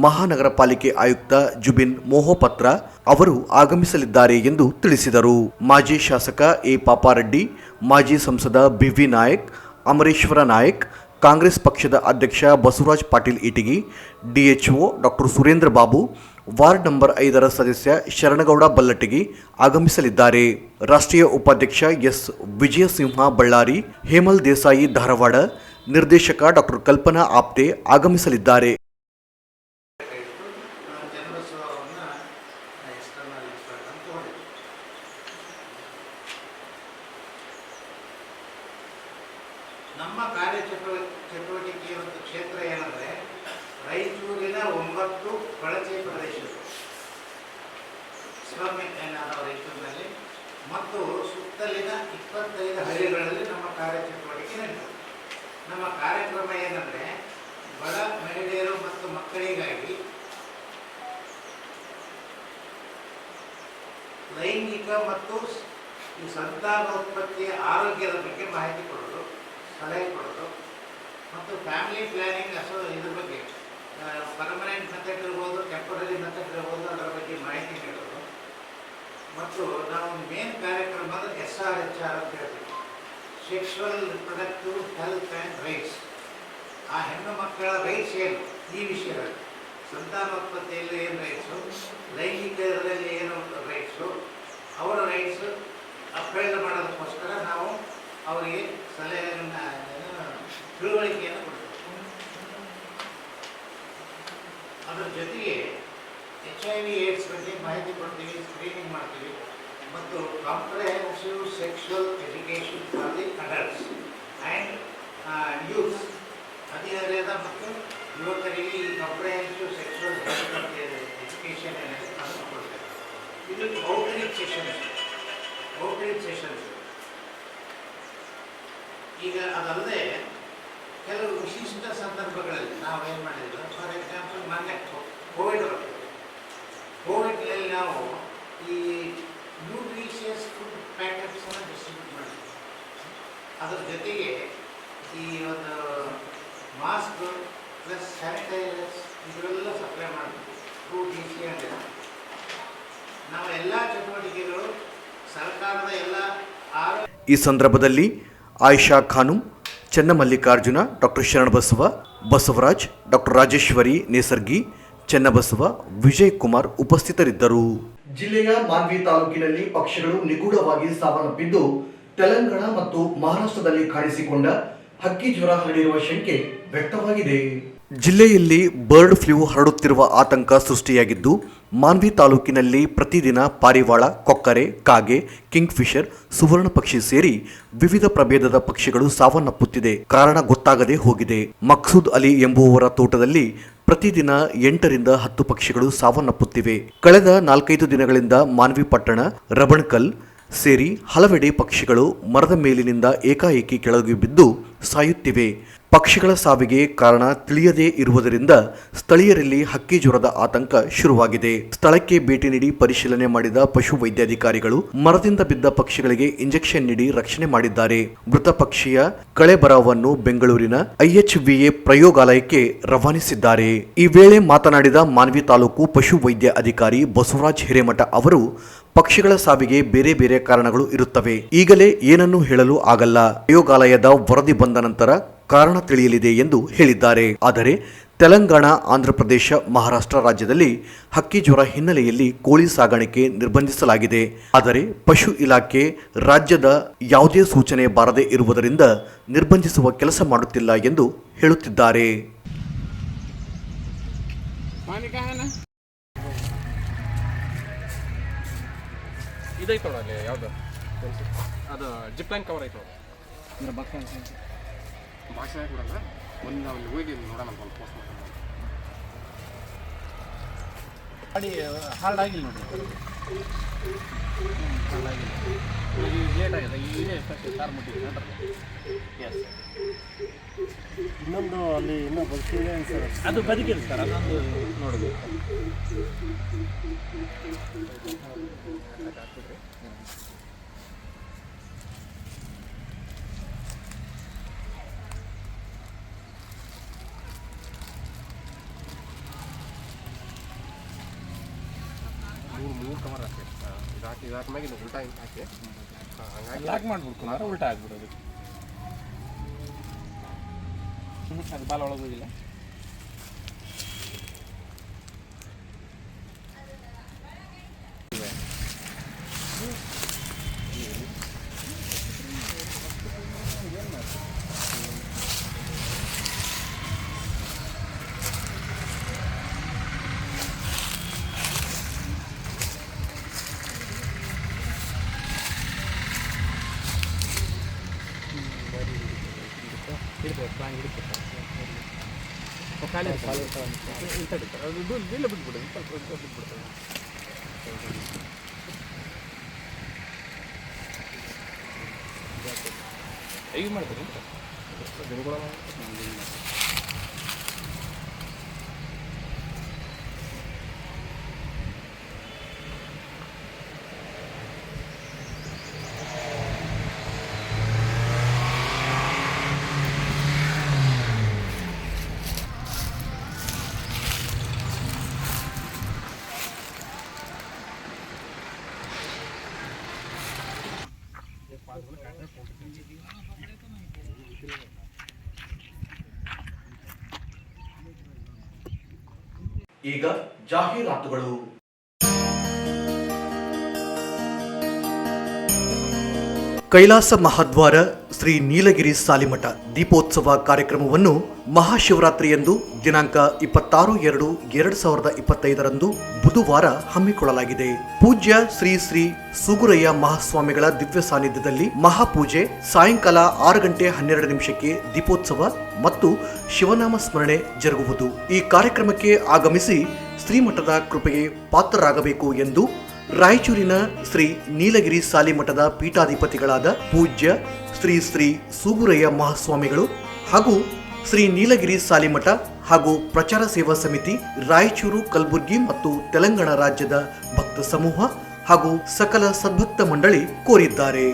ಮಹಾನಗರ ಪಾಲಿಕೆ ಆಯುಕ್ತ ಜುಬಿನ್ ಮೋಹಪತ್ರ ಅವರು ಆಗಮಿಸಲಿದ್ದಾರೆ ಎಂದು ತಿಳಿಸಿದರು. ಮಾಜಿ ಶಾಸಕ ಎ ಪಾಪಾರೆಡ್ಡಿ, ಮಾಜಿ ಸಂಸದ ಬಿ.ವಿ. ನಾಯಕ್, ಅಮರೇಶ್ವರ ನಾಯಕ್, ಕಾಂಗ್ರೆಸ್ ಪಕ್ಷದ ಅಧ್ಯಕ್ಷ Basavaraj Patil Itagi, DHO doctor Surendra Babu, ward number 5 ಸದಸ್ಯ ಶರಣಗೌಡ ಬಲ್ಲಟಗಿ ಆಗಮಿಸಲಿದ್ದಾರೆ. ರಾಷ್ಟ್ರೀಯ ಉಪಾಧ್ಯಕ್ಷ ಎಸ್ ವಿಜಯಸಿಂಹ ಬಳ್ಳಾರಿ, ಹೇಮಲ್ ದೇಸಾಯಿ ಧಾರವಾಡ, ನಿರ್ದೇಶಕ ಡಾಕ್ಟರ್ ಕಲ್ಪನಾ ಆಪ್ತೆ ಆಗಮಿಸಲಿದ್ದಾರೆ. ನಮ್ಮ ಚಟುವಟಿಕೆಯ ಒಂದು ಕ್ಷೇತ್ರ ಏನಂದರೆ ರಾಯಚೂರಿನ 9 ಕೊಳಚೆ ಪ್ರದೇಶಗಳು ಸ್ಲಮ್ ಏನಾದ ರಾಯಚೂರಿನಲ್ಲಿ ಮತ್ತು ಸುತ್ತಲಿನ 25 ಹಳ್ಳಿಗಳಲ್ಲಿ ನಮ್ಮ ಕಾರ್ಯಚಟುವಟಿಕೆ ನಡೀತದೆ. ನಮ್ಮ ಕಾರ್ಯಕ್ರಮ ಏನಂದರೆ ಬಡ ಮಹಿಳೆಯರು ಮತ್ತು ಮಕ್ಕಳಿಗಾಗಿ ಲೈಂಗಿಕ ಮತ್ತು ಈ ಸಂತಾನೋತ್ಪತ್ತಿಯ ಆರೋಗ್ಯದ ಬಗ್ಗೆ ಮಾಹಿತಿ ಕೊಡೋದು, ಸಲಹೆ ಕೊಡೋದು ಮತ್ತು ಫ್ಯಾಮಿಲಿ ಪ್ಲ್ಯಾನಿಂಗ್ ಇದ್ರ ಬಗ್ಗೆ ಪರ್ಮನೆಂಟ್ ಮೆಥಡ್ ಇರ್ಬೋದು, ಟೆಂಪರರಿ ಮೆಥಡ್ ಇರ್ಬೋದು, ಅದರ ಬಗ್ಗೆ ಮಾಹಿತಿ ನೀಡೋದು. ಮತ್ತು ನಾವು ಮೇನ್ ಕಾರ್ಯಕ್ರಮ ಅಂದರೆ SRHR ಅಂತ ಹೇಳ್ತೀವಿ, sexual reproductive health and rights. ಆ ಹೆಣ್ಣು ಮಕ್ಕಳ ರೈಟ್ಸ್ ಏನು ಈ ವಿಷಯದಲ್ಲಿ, ಸಂತಾನೋತ್ಪತ್ತಿಯಲ್ಲಿ ಏನು ರೈಟ್ಸು, ಲೈಂಗಿಕದಲ್ಲಿ ಏನು ರೈಟ್ಸು, ಅವರ ರೈಟ್ಸು ಅಪ್ಲೈಡ್ ಮಾಡೋದಕ್ಕೋಸ್ಕರ ನಾವು ಅವರಿಗೆ ಸಲಹೆಯನ್ನು ತಿಳುವಳಿಕೆಯನ್ನು ಕೊಡ್ತೀವಿ. ಅದರ ಜೊತೆಗೆ HIV AIDS ಬಗ್ಗೆ ಮಾಹಿತಿ ಕೊಡ್ತೀವಿ, ಸ್ಕ್ರೀನಿಂಗ್ ಮಾಡ್ತೀವಿ ಮತ್ತು comprehensive sexual education for the adults and youths, ಹದಿಹರೆಯದ ಮತ್ತು ಯುವಕರಿಗೆ ಈ ಕಾಂಪ್ರಹೆನ್ಸಿವ್ ಸೆಕ್ಷುವಲ್ ಎಜುಕೇಷನ್ ಏನಿದೆ ಅದನ್ನು ಕೊಡ್ತೇವೆ. ಇದು ಔಟ್ರೀಚ್ ಸೆಷನ್ಸ್. ಈಗ ಅದಲ್ಲದೆ ಕೆಲವು ವಿಶಿಷ್ಟ ಸಂದರ್ಭಗಳಲ್ಲಿ ನಾವು ಏನು ಮಾಡಿದ್ರು, ಫಾರ್ ಎಕ್ಸಾಂಪಲ್ ಮೊನ್ನೆ ಕೋವಿಡ್ನಲ್ಲಿ ನಾವು ಈ ನ್ಯೂಟ್ರಿಷಿಯಸ್ ಫುಡ್ ಪ್ಯಾಕೆಟ್ಸನ್ನು ಡಿಸ್ಟ್ರಿಬ್ಯೂಟ್ ಮಾಡಿದ್ವಿ. ಅದರ ಜೊತೆಗೆ ಈ ಒಂದು ಮಾಸ್ಕ್ ಪ್ಲಸ್ ಸ್ಯಾನಿಟೈಸರ್ಸ್ ಇದೆಲ್ಲ ಸಪ್ಲೈ ಮಾಡಿದ್ವಿ ಥ್ರೂ DC ಅಂತ. ನಾವು ಎಲ್ಲ ಚಟುವಟಿಕೆಗಳು ಸರ್ಕಾರದ ಎಲ್ಲ ಈ ಸಂದರ್ಭದಲ್ಲಿ ಆಯಿಷಾ ಖಾನುಂ, ಚನ್ನಮಲ್ಲಿಕಾರ್ಜುನ, ಡಾಕ್ಟರ್ ಶರಣಬಸವ, ಬಸವರಾಜ್, ಡಾಕ್ಟರ್ ರಾಜೇಶ್ವರಿ ನೇಸರ್ಗಿ, ಚೆನ್ನಬಸವ, ವಿಜಯ್ ಕುಮಾರ್ ಉಪಸ್ಥಿತರಿದ್ದರು. ಜಿಲ್ಲೆಯ ಮಾನ್ವಿ ತಾಲೂಕಿನಲ್ಲಿ ಪಕ್ಷಿಗಳು ನಿಗೂಢವಾಗಿ ಸಾವನ್ನಪ್ಪಿದ್ದು, ತೆಲಂಗಾಣ ಮತ್ತು ಮಹಾರಾಷ್ಟ್ರದಲ್ಲಿ ಕಾಣಿಸಿಕೊಂಡ ಹಕ್ಕಿ ಜ್ವರ ಹರಡಿರುವ ಶಂಕೆ ವ್ಯಕ್ತವಾಗಿದೆ. ಜಿಲ್ಲೆಯಲ್ಲಿ ಬರ್ಡ್ ಫ್ಲೂ ಹರಡುತ್ತಿರುವ ಆತಂಕ ಸೃಷ್ಟಿಯಾಗಿದ್ದು, ಮಾನ್ವಿ ತಾಲೂಕಿನಲ್ಲಿ ಪ್ರತಿದಿನ ಪಾರಿವಾಳ, ಕೊಕ್ಕರೆ, ಕಾಗೆ, ಕಿಂಗ್ಫಿಷರ್, ಸುವರ್ಣ ಪಕ್ಷಿ ಸೇರಿ ವಿವಿಧ ಪ್ರಭೇದದ ಪಕ್ಷಿಗಳು ಸಾವನ್ನಪ್ಪುತ್ತಿದೆ. ಕಾರಣ ಗೊತ್ತಾಗದೆ ಹೋಗಿದೆ. ಮಕ್ಸೂದ್ ಅಲಿ ಎಂಬುವವರ ತೋಟದಲ್ಲಿ ಪ್ರತಿದಿನ 8 ರಿಂದ 10 ಪಕ್ಷಿಗಳು ಸಾವನ್ನಪ್ಪುತ್ತಿವೆ. ಕಳೆದ 4-5 ದಿನಗಳಿಂದ ಮಾನ್ವಿ ಪಟ್ಟಣ, ರಬಣಕಲ್ ಸೇರಿ ಹಲವೆಡೆ ಪಕ್ಷಿಗಳು ಮರದ ಮೇಲಿನಿಂದ ಏಕಾಏಕಿ ಕೆಳಗೆ ಬಿದ್ದು ಸಾಯುತ್ತಿವೆ. ಪಕ್ಷಿಗಳ ಸಾವಿಗೆ ಕಾರಣ ತಿಳಿಯದೇ ಇರುವುದರಿಂದ ಸ್ಥಳೀಯರಲ್ಲಿ ಹಕ್ಕಿ ಜ್ವರದ ಆತಂಕ ಶುರುವಾಗಿದೆ. ಸ್ಥಳಕ್ಕೆ ಭೇಟಿ ನೀಡಿ ಪರಿಶೀಲನೆ ಮಾಡಿದ ಪಶು ವೈದ್ಯಾಧಿಕಾರಿಗಳು ಮರದಿಂದ ಬಿದ್ದ ಪಕ್ಷಿಗಳಿಗೆ ಇಂಜೆಕ್ಷನ್ ನೀಡಿ ರಕ್ಷಣೆ ಮಾಡಿದ್ದಾರೆ. ಮೃತ ಪಕ್ಷಿಯ ಕಳೆಬರವನ್ನು ಬೆಂಗಳೂರಿನ IHVA ಪ್ರಯೋಗಾಲಯಕ್ಕೆ ರವಾನಿಸಿದ್ದಾರೆ. ಈ ವೇಳೆ ಮಾತನಾಡಿದ ಮಾನ್ವಿ ತಾಲೂಕು ಪಶು ವೈದ್ಯ ಅಧಿಕಾರಿ ಬಸವರಾಜ್ ಹಿರೇಮಠ ಅವರು, ಪಕ್ಷಿಗಳ ಸಾವಿಗೆ ಬೇರೆ ಬೇರೆ ಕಾರಣಗಳು ಇರುತ್ತವೆ. ಈಗಲೇ ಏನನ್ನೂ ಹೇಳಲು ಆಗಲ್ಲ. ಪ್ರಯೋಗಾಲಯದ ವರದಿ ಬಂದ ನಂತರ ಕಾರಣ ತಿಳಿಯಲಿದೆ ಎಂದು ಹೇಳಿದ್ದಾರೆ. ಆದರೆ ತೆಲಂಗಾಣ, ಆಂಧ್ರಪ್ರದೇಶ, ಮಹಾರಾಷ್ಟ್ರ ರಾಜ್ಯದಲ್ಲಿ ಹಕ್ಕಿ ಜ್ವರ ಹಿನ್ನೆಲೆಯಲ್ಲಿ ಕೋಳಿ ಸಾಗಾಣಿಕೆ ನಿರ್ಬಂಧಿಸಲಾಗಿದೆ. ಆದರೆ ಪಶು ಇಲಾಖೆ ರಾಜ್ಯದ ಯಾವುದೇ ಸೂಚನೆ ಬಾರದೆ ಇರುವುದರಿಂದ ನಿರ್ಬಂಧಿಸುವ ಕೆಲಸ ಮಾಡುತ್ತಿಲ್ಲ ಎಂದು ಹೇಳುತ್ತಿದ್ದಾರೆ. ಇದೈತೋಣ ಅಲ್ಲಿ ಯಾವುದು ಅದು ಜಿಪ್ ಲೈನ್ ಕವರ್ ಐತೋ ಅಂದ್ರೆ ಭಾಷೆ ಕೊಡಲ್ಲ. ಒಂದು ನಾವು ಇಲ್ಲಿ ಹೋಗಿ ನೋಡೋಣ ಒಂದು ಪೋಸ್ಟ್ ಮಾಡಿ ಹಾರ್ಡ್ ಆಗಿಲ್ಲ ನೋಡಿರಿ. ಹಾರ್ಡ್ ಆಗಿಲ್ಲ, ಈಗ ಲೇಟ್ ಆಗಿದೆ. ಈಗ ಎಷ್ಟೊತ್ತು ಕಾರ್ ಮುಟ್ಟಿದೆ ಎಸ್. ಇನ್ನೊಂದು ಅಲ್ಲಿ ಇನ್ನೂ ಬದುಕಿದೆ ಸರ್, ಅದು ಬದುಕಿದೆ ಸರ್, ಅದೊಂದು ನೋಡಬೇಕು. ಮೂರು ಕವರ್ ಹಾಕಿ ಇದಾದ್ಮೇಲೆ ಇದು ಉಲ್ಟಾ ಹಿಂಗೆ ಹಾಕಿ ಹಂಗಾಗಿ ಲಾಕ್ ಮಾಡ್ಬಿಡ್ತು ಮಾತ್ರ ಉಲ್ಟಾ ಆಗ್ಬಿಡೋದು. ಅದು ಬಾಲ್ ಒಳಗೆ ಹೋಗಿಲ್ಲ. ಖಾಲಿ ಇಂಥ ಅದು ಇಲ್ಲ ಬಿಟ್ಬಿಡೋದು, ಸ್ವಲ್ಪ ಬಿಟ್ಬಿಡ್ತದೆ. ಈಗ ಮಾಡ್ತೀರಿ ದಿನಗಳ ಈಗ ಜಾಹೀರಾತುಗಳು. ಕೈಲಾಸ ಮಹಾದ್ವಾರ ಶ್ರೀ ನೀಲಗಿರಿ ಸಾಲಿಮಠ ದೀಪೋತ್ಸವ ಕಾರ್ಯಕ್ರಮವನ್ನು ಮಹಾಶಿವರಾತ್ರಿಯಂದು ದಿನಾಂಕ 26/2/2025 ಬುಧವಾರ ಹಮ್ಮಿಕೊಳ್ಳಲಾಗಿದೆ. ಪೂಜ್ಯ ಶ್ರೀ ಶ್ರೀ ಸುಗುರಯ್ಯ ಮಹಾಸ್ವಾಮಿಗಳ ದಿವ್ಯ ಸಾನ್ನಿಧ್ಯದಲ್ಲಿ ಮಹಾಪೂಜೆ ಸಾಯಂಕಾಲ 6:12 ದೀಪೋತ್ಸವ ಮತ್ತು ಶಿವನಾಮ ಸ್ಮರಣೆ ಜರುಗುವುದು. ಈ ಕಾರ್ಯಕ್ರಮಕ್ಕೆ ಆಗಮಿಸಿ ಶ್ರೀಮಠದ ಕೃಪೆಗೆ ಪಾತ್ರರಾಗಬೇಕು ಎಂದು ರಾಯಚೂರಿನ ಶ್ರೀ ನೀಲಗಿರಿ ಸಾಲಿಮಠದ ಪೀಠಾಧಿಪತಿಗಳಾದ ಪೂಜ್ಯ ಶ್ರೀ ಶ್ರೀ ಸುಗುರಯ್ಯ ಮಹಾಸ್ವಾಮಿಗಳು ಹಾಗೂ ಶ್ರೀ ನೀಲಗಿರಿ ಸಾಲಿಮಠ ಹಾಗೂ ಪ್ರಚಾರ ಸೇವಾ ಸಮಿತಿ ರಾಯಚೂರು, ಕಲಬುರಗಿ ಮತ್ತು ತೆಲಂಗಾಣ ರಾಜ್ಯದ ಭಕ್ತ ಸಮೂಹ ಹಾಗೂ ಸಕಲ ಸದ್ಭಕ್ತ ಮಂಡಳಿ ಕೋರಿದ್ದಾರೆ.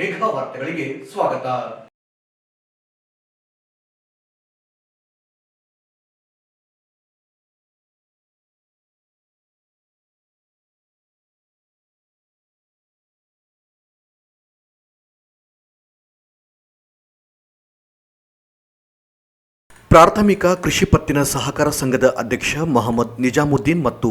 ಮೇಘಾ ವಾರ್ತೆಗಳಿಗೆ ಸ್ವಾಗತ. ಪ್ರಾಥಮಿಕ ಕೃಷಿ ಪತ್ತಿನ ಸಹಕಾರ ಸಂಘದ ಅಧ್ಯಕ್ಷ ಮೊಹಮ್ಮದ್ ನಿಜಾಮುದ್ದೀನ್ ಮತ್ತು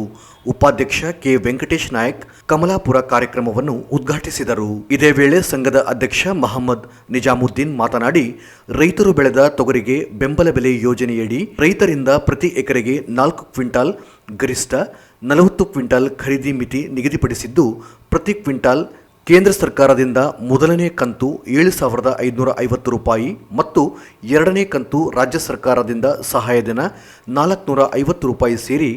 ಉಪಾಧ್ಯಕ್ಷ ಕೆ ವೆಂಕಟೇಶ್ ನಾಯಕ್ ಕಮಲಾಪುರ ಕಾರ್ಯಕ್ರಮವನ್ನು ಉದ್ಘಾಟಿಸಿದರು. ಇದೇ ವೇಳೆ ಸಂಘದ ಅಧ್ಯಕ್ಷ ಮೊಹಮ್ಮದ್ ನಿಜಾಮುದ್ದೀನ್ ಮಾತನಾಡಿ, ರೈತರು ಬೆಳೆದ ತೊಗರಿಗೆ ಬೆಂಬಲ ಬೆಲೆ ಯೋಜನೆಯಡಿ ರೈತರಿಂದ ಪ್ರತಿ ಎಕರೆಗೆ 4 ಕ್ವಿಂಟಾಲ್ ಗರಿಷ್ಠ 40 ಕ್ವಿಂಟಾಲ್ ಖರೀದಿ ಮಿತಿ ನಿಗದಿಪಡಿಸಿದ್ದು, ಪ್ರತಿ ಕ್ವಿಂಟಾಲ್ ಕೇಂದ್ರ ಸರ್ಕಾರದಿಂದ ಮೊದಲನೇ ಕಂತು 7,550 ರೂಪಾಯಿ ಮತ್ತು ಎರಡನೇ ಕಂತು ರಾಜ್ಯ ಸರ್ಕಾರದಿಂದ ಸಹಾಯಧನ 450 ರೂಪಾಯಿ ಸೇರಿ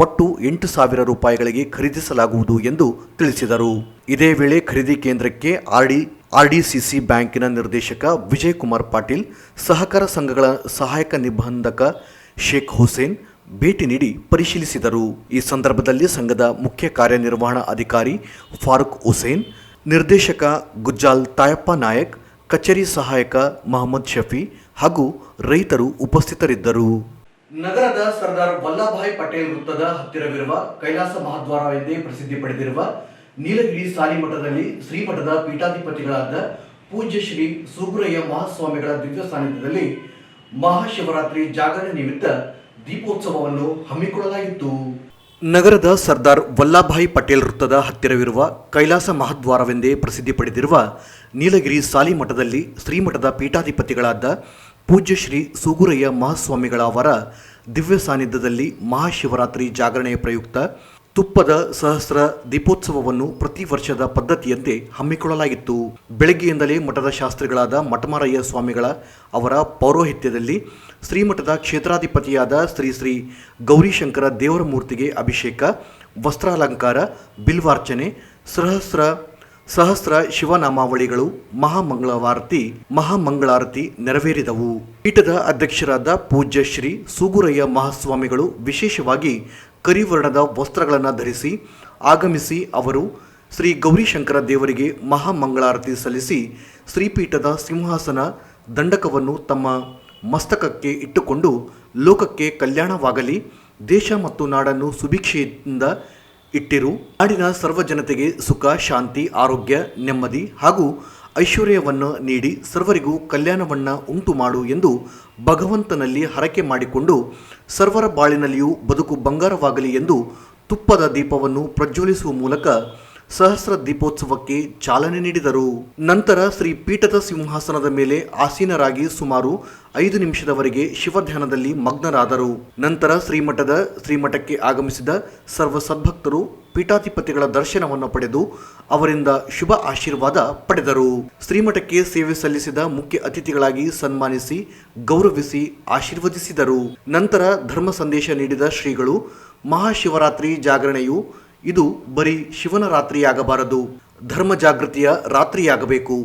ಒಟ್ಟು 8,000 ರೂಪಾಯಿಗಳಿಗೆ ಖರೀದಿಸಲಾಗುವುದು ಎಂದು ತಿಳಿಸಿದರು. ಇದೇ ವೇಳೆ ಖರೀದಿ ಕೇಂದ್ರಕ್ಕೆ ಆರ್ಡಿಸಿಸಿ ಬ್ಯಾಂಕಿನ ನಿರ್ದೇಶಕ ವಿಜಯ್ ಕುಮಾರ್ ಪಾಟೀಲ್, ಸಹಕಾರ ಸಂಘಗಳ ಸಹಾಯಕ ನಿಬಂಧಕ ಶೇಖ್ ಹುಸೇನ್ ಭೇಟಿ ನೀಡಿ ಪರಿಶೀಲಿಸಿದರು. ಈ ಸಂದರ್ಭದಲ್ಲಿ ಸಂಘದ ಮುಖ್ಯ ಕಾರ್ಯನಿರ್ವಹಣಾ ಅಧಿಕಾರಿ ಫಾರೂಕ್ ಹುಸೇನ್, ನಿರ್ದೇಶಕ ಗುಜ್ಜಾಲ್ ತಾಯಪ್ಪ ನಾಯಕ್, ಕಚೇರಿ ಸಹಾಯಕ ಮೊಹಮ್ಮದ್ ಶಫಿ ಹಾಗೂ ರೈತರು ಉಪಸ್ಥಿತರಿದ್ದರು. ನಗರದ ಸರ್ದಾರ್ ವಲ್ಲಭಭಾಯ್ ಪಟೇಲ್ ವೃತ್ತದ ಹತ್ತಿರವಿರುವ ಕೈಲಾಸ ಮಹಾದ್ವಾರ ಎಂದೇ ಪ್ರಸಿದ್ಧಿ ಪಡೆದಿರುವ ನೀಲಗಿರಿ ಸಾಲಿಮಠದಲ್ಲಿ ಶ್ರೀಮಠದ ಪೀಠಾಧಿಪತಿಗಳಾದ ಪೂಜ್ಯ ಶ್ರೀ ಸೂಗುರಯ್ಯ ಮಹಾಸ್ವಾಮಿಗಳ ದಿವ್ಯ ಸಾನ್ನಿಧ್ಯದಲ್ಲಿ ಮಹಾಶಿವರಾತ್ರಿ ಜಾಗರಣೆ ನಿಮಿತ್ತ ದೀಪೋತ್ಸವವನ್ನು ಹಮ್ಮಿಕೊಳ್ಳಲಾಗಿತ್ತು. ನಗರದ ಸರ್ದಾರ್ ವಲ್ಲಭಭಾಯ್ ಪಟೇಲ್ ವೃತ್ತದ ಹತ್ತಿರವಿರುವ ಕೈಲಾಸ ಮಹಾದ್ವಾರವೆಂದೇ ಪ್ರಸಿದ್ಧಿ ಪಡೆದಿರುವ ನೀಲಗಿರಿ ಸಾಲಿಮಠದಲ್ಲಿ ಶ್ರೀಮಠದ ಪೀಠಾಧಿಪತಿಗಳಾದ ಪೂಜ್ಯ ಶ್ರೀ ಸೂಗುರಯ್ಯ ಮಹಾಸ್ವಾಮಿಗಳ ಅವರ ದಿವ್ಯ ಸಾನ್ನಿಧ್ಯದಲ್ಲಿ ಮಹಾಶಿವರಾತ್ರಿ ಜಾಗರಣೆಯ ಪ್ರಯುಕ್ತ ತುಪ್ಪದ ಸಹಸ್ರ ದೀಪೋತ್ಸವವನ್ನು ಪ್ರತಿ ವರ್ಷದ ಪದ್ಧತಿಯಂತೆ ಹಮ್ಮಿಕೊಳ್ಳಲಾಗಿತ್ತು. ಬೆಳಗ್ಗೆಯಿಂದಲೇ ಮಠದ ಶಾಸ್ತ್ರಿಗಳಾದ ಮಠಮಾರಯ್ಯ ಸ್ವಾಮಿಗಳ ಅವರ ಪೌರೋಹಿತ್ಯದಲ್ಲಿ ಶ್ರೀಮಠದ ಕ್ಷೇತ್ರಾಧಿಪತಿಯಾದ ಶ್ರೀ ಶ್ರೀ ಗೌರಿಶಂಕರ ದೇವರ ಮೂರ್ತಿಗೆ ಅಭಿಷೇಕ, ವಸ್ತ್ರಾಲಂಕಾರ, ಬಿಲ್ವಾರ್ಚನೆ, ಸಹಸ್ರ ಶಿವನಾಮಾವಳಿಗಳು, ಮಹಾಮಂಗಳಾರತಿ ನೆರವೇರಿದವು. ಪೀಠದ ಅಧ್ಯಕ್ಷರಾದ ಪೂಜ್ಯ ಶ್ರೀ ಸೂಗುರಯ್ಯ ಮಹಾಸ್ವಾಮಿಗಳು ವಿಶೇಷವಾಗಿ ಕರಿವರ್ಣದ ವಸ್ತ್ರಗಳನ್ನು ಧರಿಸಿ ಆಗಮಿಸಿ ಅವರು ಶ್ರೀ ಗೌರಿಶಂಕರ ದೇವರಿಗೆ ಮಹಾಮಂಗಳಾರತಿ ಸಲ್ಲಿಸಿ ಶ್ರೀಪೀಠದ ಸಿಂಹಾಸನ ದಂಡಕವನ್ನು ತಮ್ಮ ಮಸ್ತಕಕ್ಕೆ ಇಟ್ಟುಕೊಂಡು ಲೋಕಕ್ಕೆ ಕಲ್ಯಾಣವಾಗಲಿ, ದೇಶ ಮತ್ತು ನಾಡನ್ನು ಸುಭಿಕ್ಷೆಯಿಂದ ಇಟ್ಟಿರು, ನಾಡಿನ ಸರ್ವ ಜನತೆಗೆ ಸುಖ, ಶಾಂತಿ, ಆರೋಗ್ಯ, ನೆಮ್ಮದಿ ಹಾಗೂ ಐಶ್ವರ್ಯವನ್ನು ನೀಡಿ ಸರ್ವರಿಗೂ ಕಲ್ಯಾಣವನ್ನು ಉಂಟು ಮಾಡು ಎಂದು ಭಗವಂತನಲ್ಲಿ ಹರಕೆ ಮಾಡಿಕೊಂಡು ಸರ್ವರ ಬಾಳಿನಲ್ಲಿಯೂ ಬದುಕು ಬಂಗಾರವಾಗಲಿ ಎಂದು ತುಪ್ಪದ ದೀಪವನ್ನು ಪ್ರಜ್ವಲಿಸುವ ಮೂಲಕ ಸಹಸ್ರ ದೀಪೋತ್ಸವಕ್ಕೆ ಚಾಲನೆ ನೀಡಿದರು. ನಂತರ ಶ್ರೀ ಪೀಠದ ಸಿಂಹಾಸನದ ಮೇಲೆ ಆಸೀನರಾಗಿ ಸುಮಾರು 5 ನಿಮಿಷದವರೆಗೆ ಶಿವಧ್ಯಾನದಲ್ಲಿ ಮಗ್ನರಾದರು. ನಂತರ ಶ್ರೀಮಠಕ್ಕೆ ಆಗಮಿಸಿದ ಸರ್ವ ಸದ್ಭಕ್ತರು ಪೀಠಾಧಿಪತಿಗಳ ದರ್ಶನವನ್ನು ಪಡೆದು ಅವರಿಂದ ಶುಭ ಆಶೀರ್ವಾದ ಪಡೆದರು. ಶ್ರೀಮಠಕ್ಕೆ ಸೇವೆ ಸಲ್ಲಿಸಿದ ಮುಖ್ಯ ಅತಿಥಿಗಳಾಗಿ ಸನ್ಮಾನಿಸಿ ಗೌರವಿಸಿ ಆಶೀರ್ವದಿಸಿದರು. ನಂತರ ಧರ್ಮ ಸಂದೇಶ ನೀಡಿದ ಶ್ರೀಗಳು, ಮಹಾಶಿವರಾತ್ರಿ ಜಾಗರಣೆಯು ಇದು ಬರೀ ಶಿವನ ರಾತ್ರಿಯಾಗಬಾರದು, ಧರ್ಮ ಜಾಗೃತಿಯ ರಾತ್ರಿಯಾಗಬೇಕು.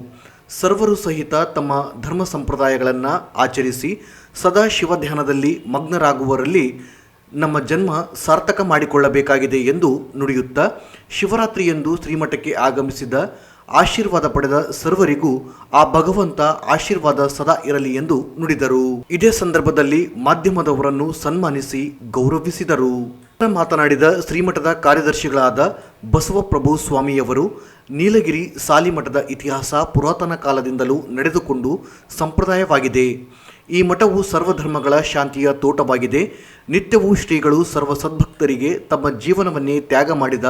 ಸರ್ವರು ಸಹಿತ ತಮ್ಮ ಧರ್ಮ ಸಂಪ್ರದಾಯಗಳನ್ನು ಆಚರಿಸಿ ಸದಾ ಶಿವಧ್ಯಾನದಲ್ಲಿ ಮಗ್ನರಾಗುವರಲ್ಲಿ ನಮ್ಮ ಜನ್ಮ ಸಾರ್ಥಕ ಮಾಡಿಕೊಳ್ಳಬೇಕಾಗಿದೆ ಎಂದು ನುಡಿಯುತ್ತಾ ಶಿವರಾತ್ರಿಯಂದು ಶ್ರೀಮಠಕ್ಕೆ ಆಗಮಿಸಿದ ಆಶೀರ್ವಾದ ಪಡೆದ ಸರ್ವರಿಗೂ ಆ ಭಗವಂತ ಆಶೀರ್ವಾದ ಸದಾ ಇರಲಿ ಎಂದು ನುಡಿದರು. ಇದೇ ಸಂದರ್ಭದಲ್ಲಿ ಮಾಧ್ಯಮದವರನ್ನು ಸನ್ಮಾನಿಸಿ ಗೌರವಿಸಿದರು. ಮಾತನಾಡಿದ ಶ್ರೀಮಠದ ಕಾರ್ಯದರ್ಶಿಗಳಾದ ಬಸವಪ್ರಭು ಸ್ವಾಮಿಯವರು, ನೀಲಗಿರಿ ಸಾಲಿಮಠದ ಇತಿಹಾಸ ಪುರಾತನ ಕಾಲದಿಂದಲೂ ನಡೆದುಕೊಂಡು ಸಂಪ್ರದಾಯವಾಗಿದೆ. ಈ ಮಠವು ಸರ್ವಧರ್ಮಗಳ ಶಾಂತಿಯ ತೋಟವಾಗಿದೆ. ನಿತ್ಯವೂ ಶ್ರೀಗಳು ಸರ್ವ ಸದ್ಭಕ್ತರಿಗೆ ತಮ್ಮ ಜೀವನವನ್ನೇ ತ್ಯಾಗ ಮಾಡಿದ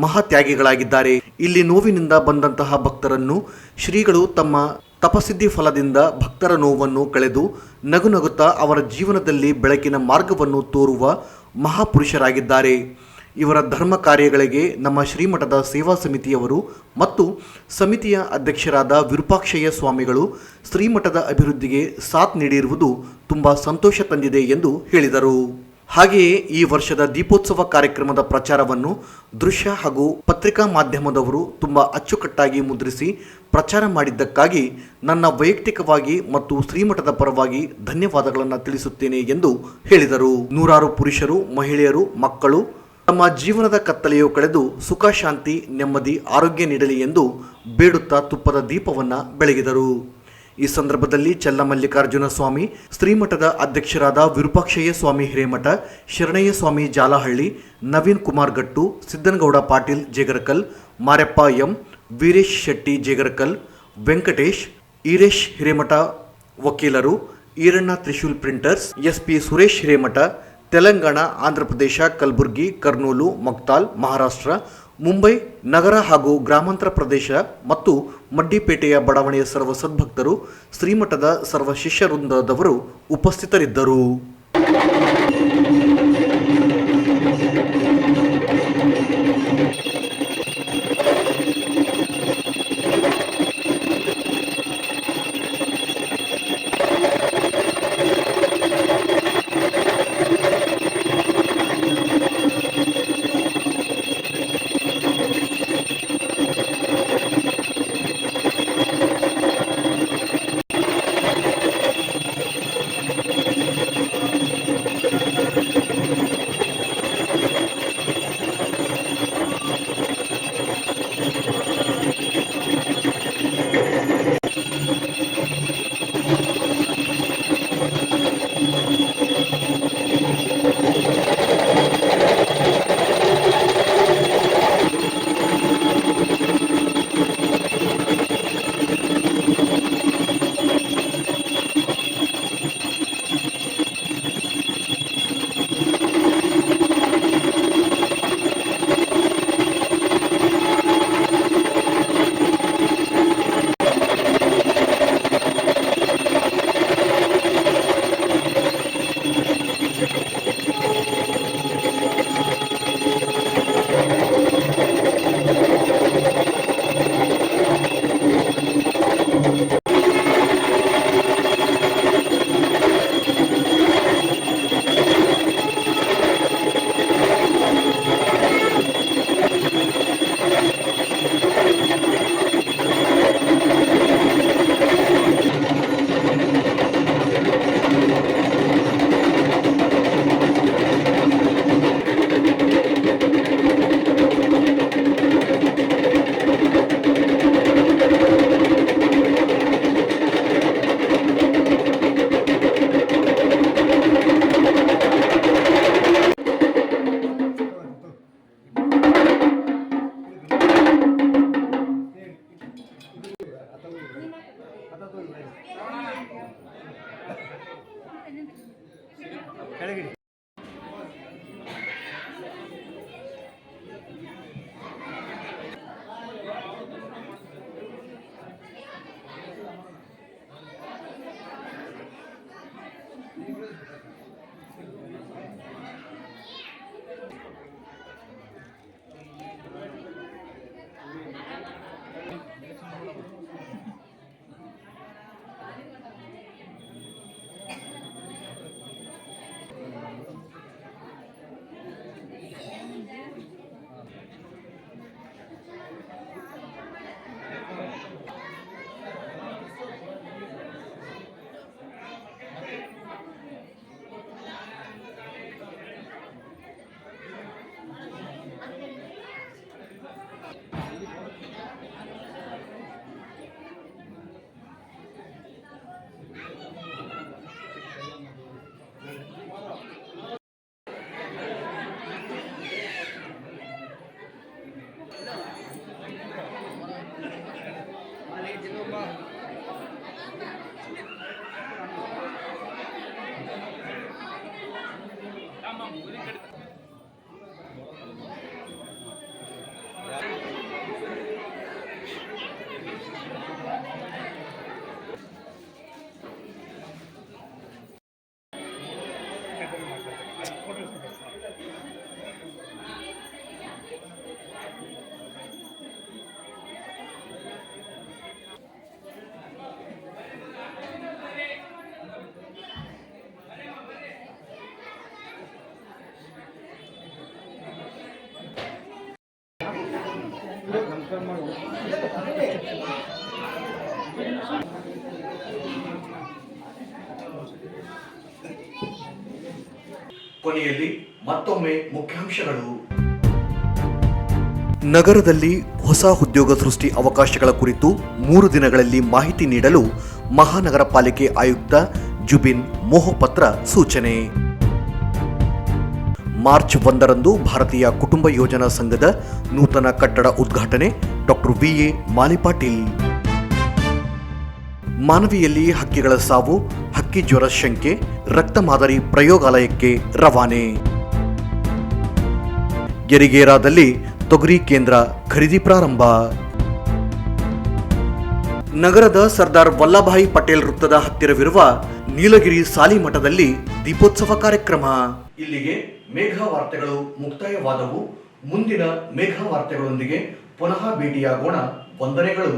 ಮಹಾತ್ಯಾಗಿಗಳಾಗಿದ್ದಾರೆ. ಇಲ್ಲಿ ನೋವಿನಿಂದ ಬಂದಂತಹ ಭಕ್ತರನ್ನು ಶ್ರೀಗಳು ತಮ್ಮ ತಪಸಿದ್ಧಿ ಫಲದಿಂದ ಭಕ್ತರ ನೋವನ್ನು ಕಳೆದು ನಗುನಗುತ್ತಾ ಅವರ ಜೀವನದಲ್ಲಿ ಬೆಳಕಿನ ಮಾರ್ಗವನ್ನು ತೋರುವ ಮಹಾಪುರುಷರಾಗಿದ್ದಾರೆ. ಇವರ ಧರ್ಮ ಕಾರ್ಯಗಳಿಗೆ ನಮ್ಮ ಶ್ರೀಮಠದ ಸೇವಾ ಸಮಿತಿಯವರು ಮತ್ತು ಸಮಿತಿಯ ಅಧ್ಯಕ್ಷರಾದ ವಿರೂಪಾಕ್ಷಯ್ಯ ಸ್ವಾಮಿಗಳು ಶ್ರೀಮಠದ ಅಭಿವೃದ್ಧಿಗೆ ಸಾಥ್ ನೀಡಿರುವುದು ತುಂಬ ಸಂತೋಷ ತಂದಿದೆ ಎಂದು ಹೇಳಿದರು. ಹಾಗೆಯೇ ಈ ವರ್ಷದ ದೀಪೋತ್ಸವ ಕಾರ್ಯಕ್ರಮದ ಪ್ರಚಾರವನ್ನು ದೃಶ್ಯ ಹಾಗೂ ಪತ್ರಿಕಾ ಮಾಧ್ಯಮದವರು ತುಂಬ ಅಚ್ಚುಕಟ್ಟಾಗಿ ಮುದ್ರಿಸಿ ಪ್ರಚಾರ ಮಾಡಿದ್ದಕ್ಕಾಗಿ ನನ್ನ ವೈಯಕ್ತಿಕವಾಗಿ ಮತ್ತು ಶ್ರೀಮಠದ ಪರವಾಗಿ ಧನ್ಯವಾದಗಳನ್ನು ತಿಳಿಸುತ್ತೇನೆ ಎಂದು ಹೇಳಿದರು. ನೂರಾರು ಪುರುಷರು, ಮಹಿಳೆಯರು, ಮಕ್ಕಳು ತಮ್ಮ ಜೀವನದ ಕತ್ತಲೆಯು ಕಳೆದು ಸುಖ, ಶಾಂತಿ, ನೆಮ್ಮದಿ, ಆರೋಗ್ಯ ನೀಡಲಿ ಎಂದು ಬೇಡುತ್ತಾ ತುಪ್ಪದ ದೀಪವನ್ನು ಬೆಳಗಿದರು. ಈ ಸಂದರ್ಭದಲ್ಲಿ ಚಲ್ಲಮಲ್ಲಿಕಾರ್ಜುನ ಸ್ವಾಮಿ, ಶ್ರೀಮಠದ ಅಧ್ಯಕ್ಷರಾದ ವಿರೂಪಾಕ್ಷಯ್ಯ ಸ್ವಾಮಿ ಹಿರೇಮಠ, ಶರಣಯ್ಯ ಸ್ವಾಮಿ ಜಾಲಹಳ್ಳಿ, ನವೀನ್ ಕುಮಾರ್ ಗಟ್ಟು, ಸಿದ್ದನಗೌಡ ಪಾಟೀಲ್ ಜೇಗರಕಲ್, ಮಾರೆಪ್ಪ ಎಂ, ವೀರೇಶ್ ಶೆಟ್ಟಿ ಜೇಗರಕಲ್, ವೆಂಕಟೇಶ್, ಈರೇಶ್ ಹಿರೇಮಠ ವಕೀಲರು, ಈರಣ್ಣ ತ್ರಿಶೂಲ್ ಪ್ರಿಂಟರ್ಸ್, ಎಸ್ಪಿ ಸುರೇಶ್ ಹಿರೇಮಠ, ತೆಲಂಗಾಣ, ಆಂಧ್ರಪ್ರದೇಶ, ಕಲಬುರಗಿ, ಕರ್ನೂಲು, ಮಕ್ತಾಲ್, ಮಹಾರಾಷ್ಟ್ರ, ಮುಂಬೈ ನಗರ ಹಾಗೂ ಗ್ರಾಮಾಂತರ ಪ್ರದೇಶ ಮತ್ತು ಮಡ್ಡಿಪೇಟೆಯ ಬಡಾವಣೆಯ ಸರ್ವ ಸದ್ಭಕ್ತರು, ಶ್ರೀಮಠದ ಸರ್ವ ಶಿಷ್ಯ ವೃಂದದವರು ಉಪಸ್ಥಿತರಿದ್ದರು. ಕೊನೆಯಲ್ಲಿ ಮತ್ತೊಮ್ಮೆ ಮುಖ್ಯಾಂಶಗಳು. ನಗರದಲ್ಲಿ ಹೊಸ ಉದ್ಯೋಗ ಸೃಷ್ಟಿ ಅವಕಾಶಗಳ ಕುರಿತು 3 ದಿನಗಳಲ್ಲಿ ಮಾಹಿತಿ ನೀಡಲು ಮಹಾನಗರ ಪಾಲಿಕೆ ಆಯುಕ್ತ ಜುಬಿನ್ ಮೊಹಪತ್ರ ಸೂಚನೆ. ಮಾರ್ಚ್ 1ರಂದು ಭಾರತೀಯ ಕುಟುಂಬ ಯೋಜನಾ ಸಂಘದ ನೂತನ ಕಟ್ಟಡ ಉದ್ಘಾಟನೆ ಡಾಕ್ಟರ್ VA ಮಾಲಿಪಾಟೀಲ್. ಮಾನವಿಯಲ್ಲಿ ಹಕ್ಕಿಗಳ ಸಾವು, ಹಕ್ಕಿ ಜ್ವರ ಶಂಕೆ, ರಕ್ತ ಮಾದರಿ ಪ್ರಯೋಗಾಲಯಕ್ಕೆ ರವಾನೆ. ಯರಿಗೇರಾದಲ್ಲಿ ತೊಗರಿ ಕೇಂದ್ರ ಖರೀದಿ ಪ್ರಾರಂಭ. ನಗರದ ಸರ್ದಾರ್ ವಲ್ಲಭಾಯಿ ಪಟೇಲ್ ವೃತ್ತದ ಹತ್ತಿರವಿರುವ ನೀಲಗಿರಿ ಸಾಲಿಮಠದಲ್ಲಿ ದೀಪೋತ್ಸವ ಕಾರ್ಯಕ್ರಮ. ಇಲ್ಲಿಗೆ ಮೇಘ ವಾರ್ತೆಗಳು ಮುಕ್ತಾಯವಾದವು. ಮುಂದಿನ ಮೇಘ ವಾರ್ತೆಗಳೊಂದಿಗೆ ಪುನಃ ಭೇಟಿಯಾಗೋಣ. ವಂದನೆಗಳು.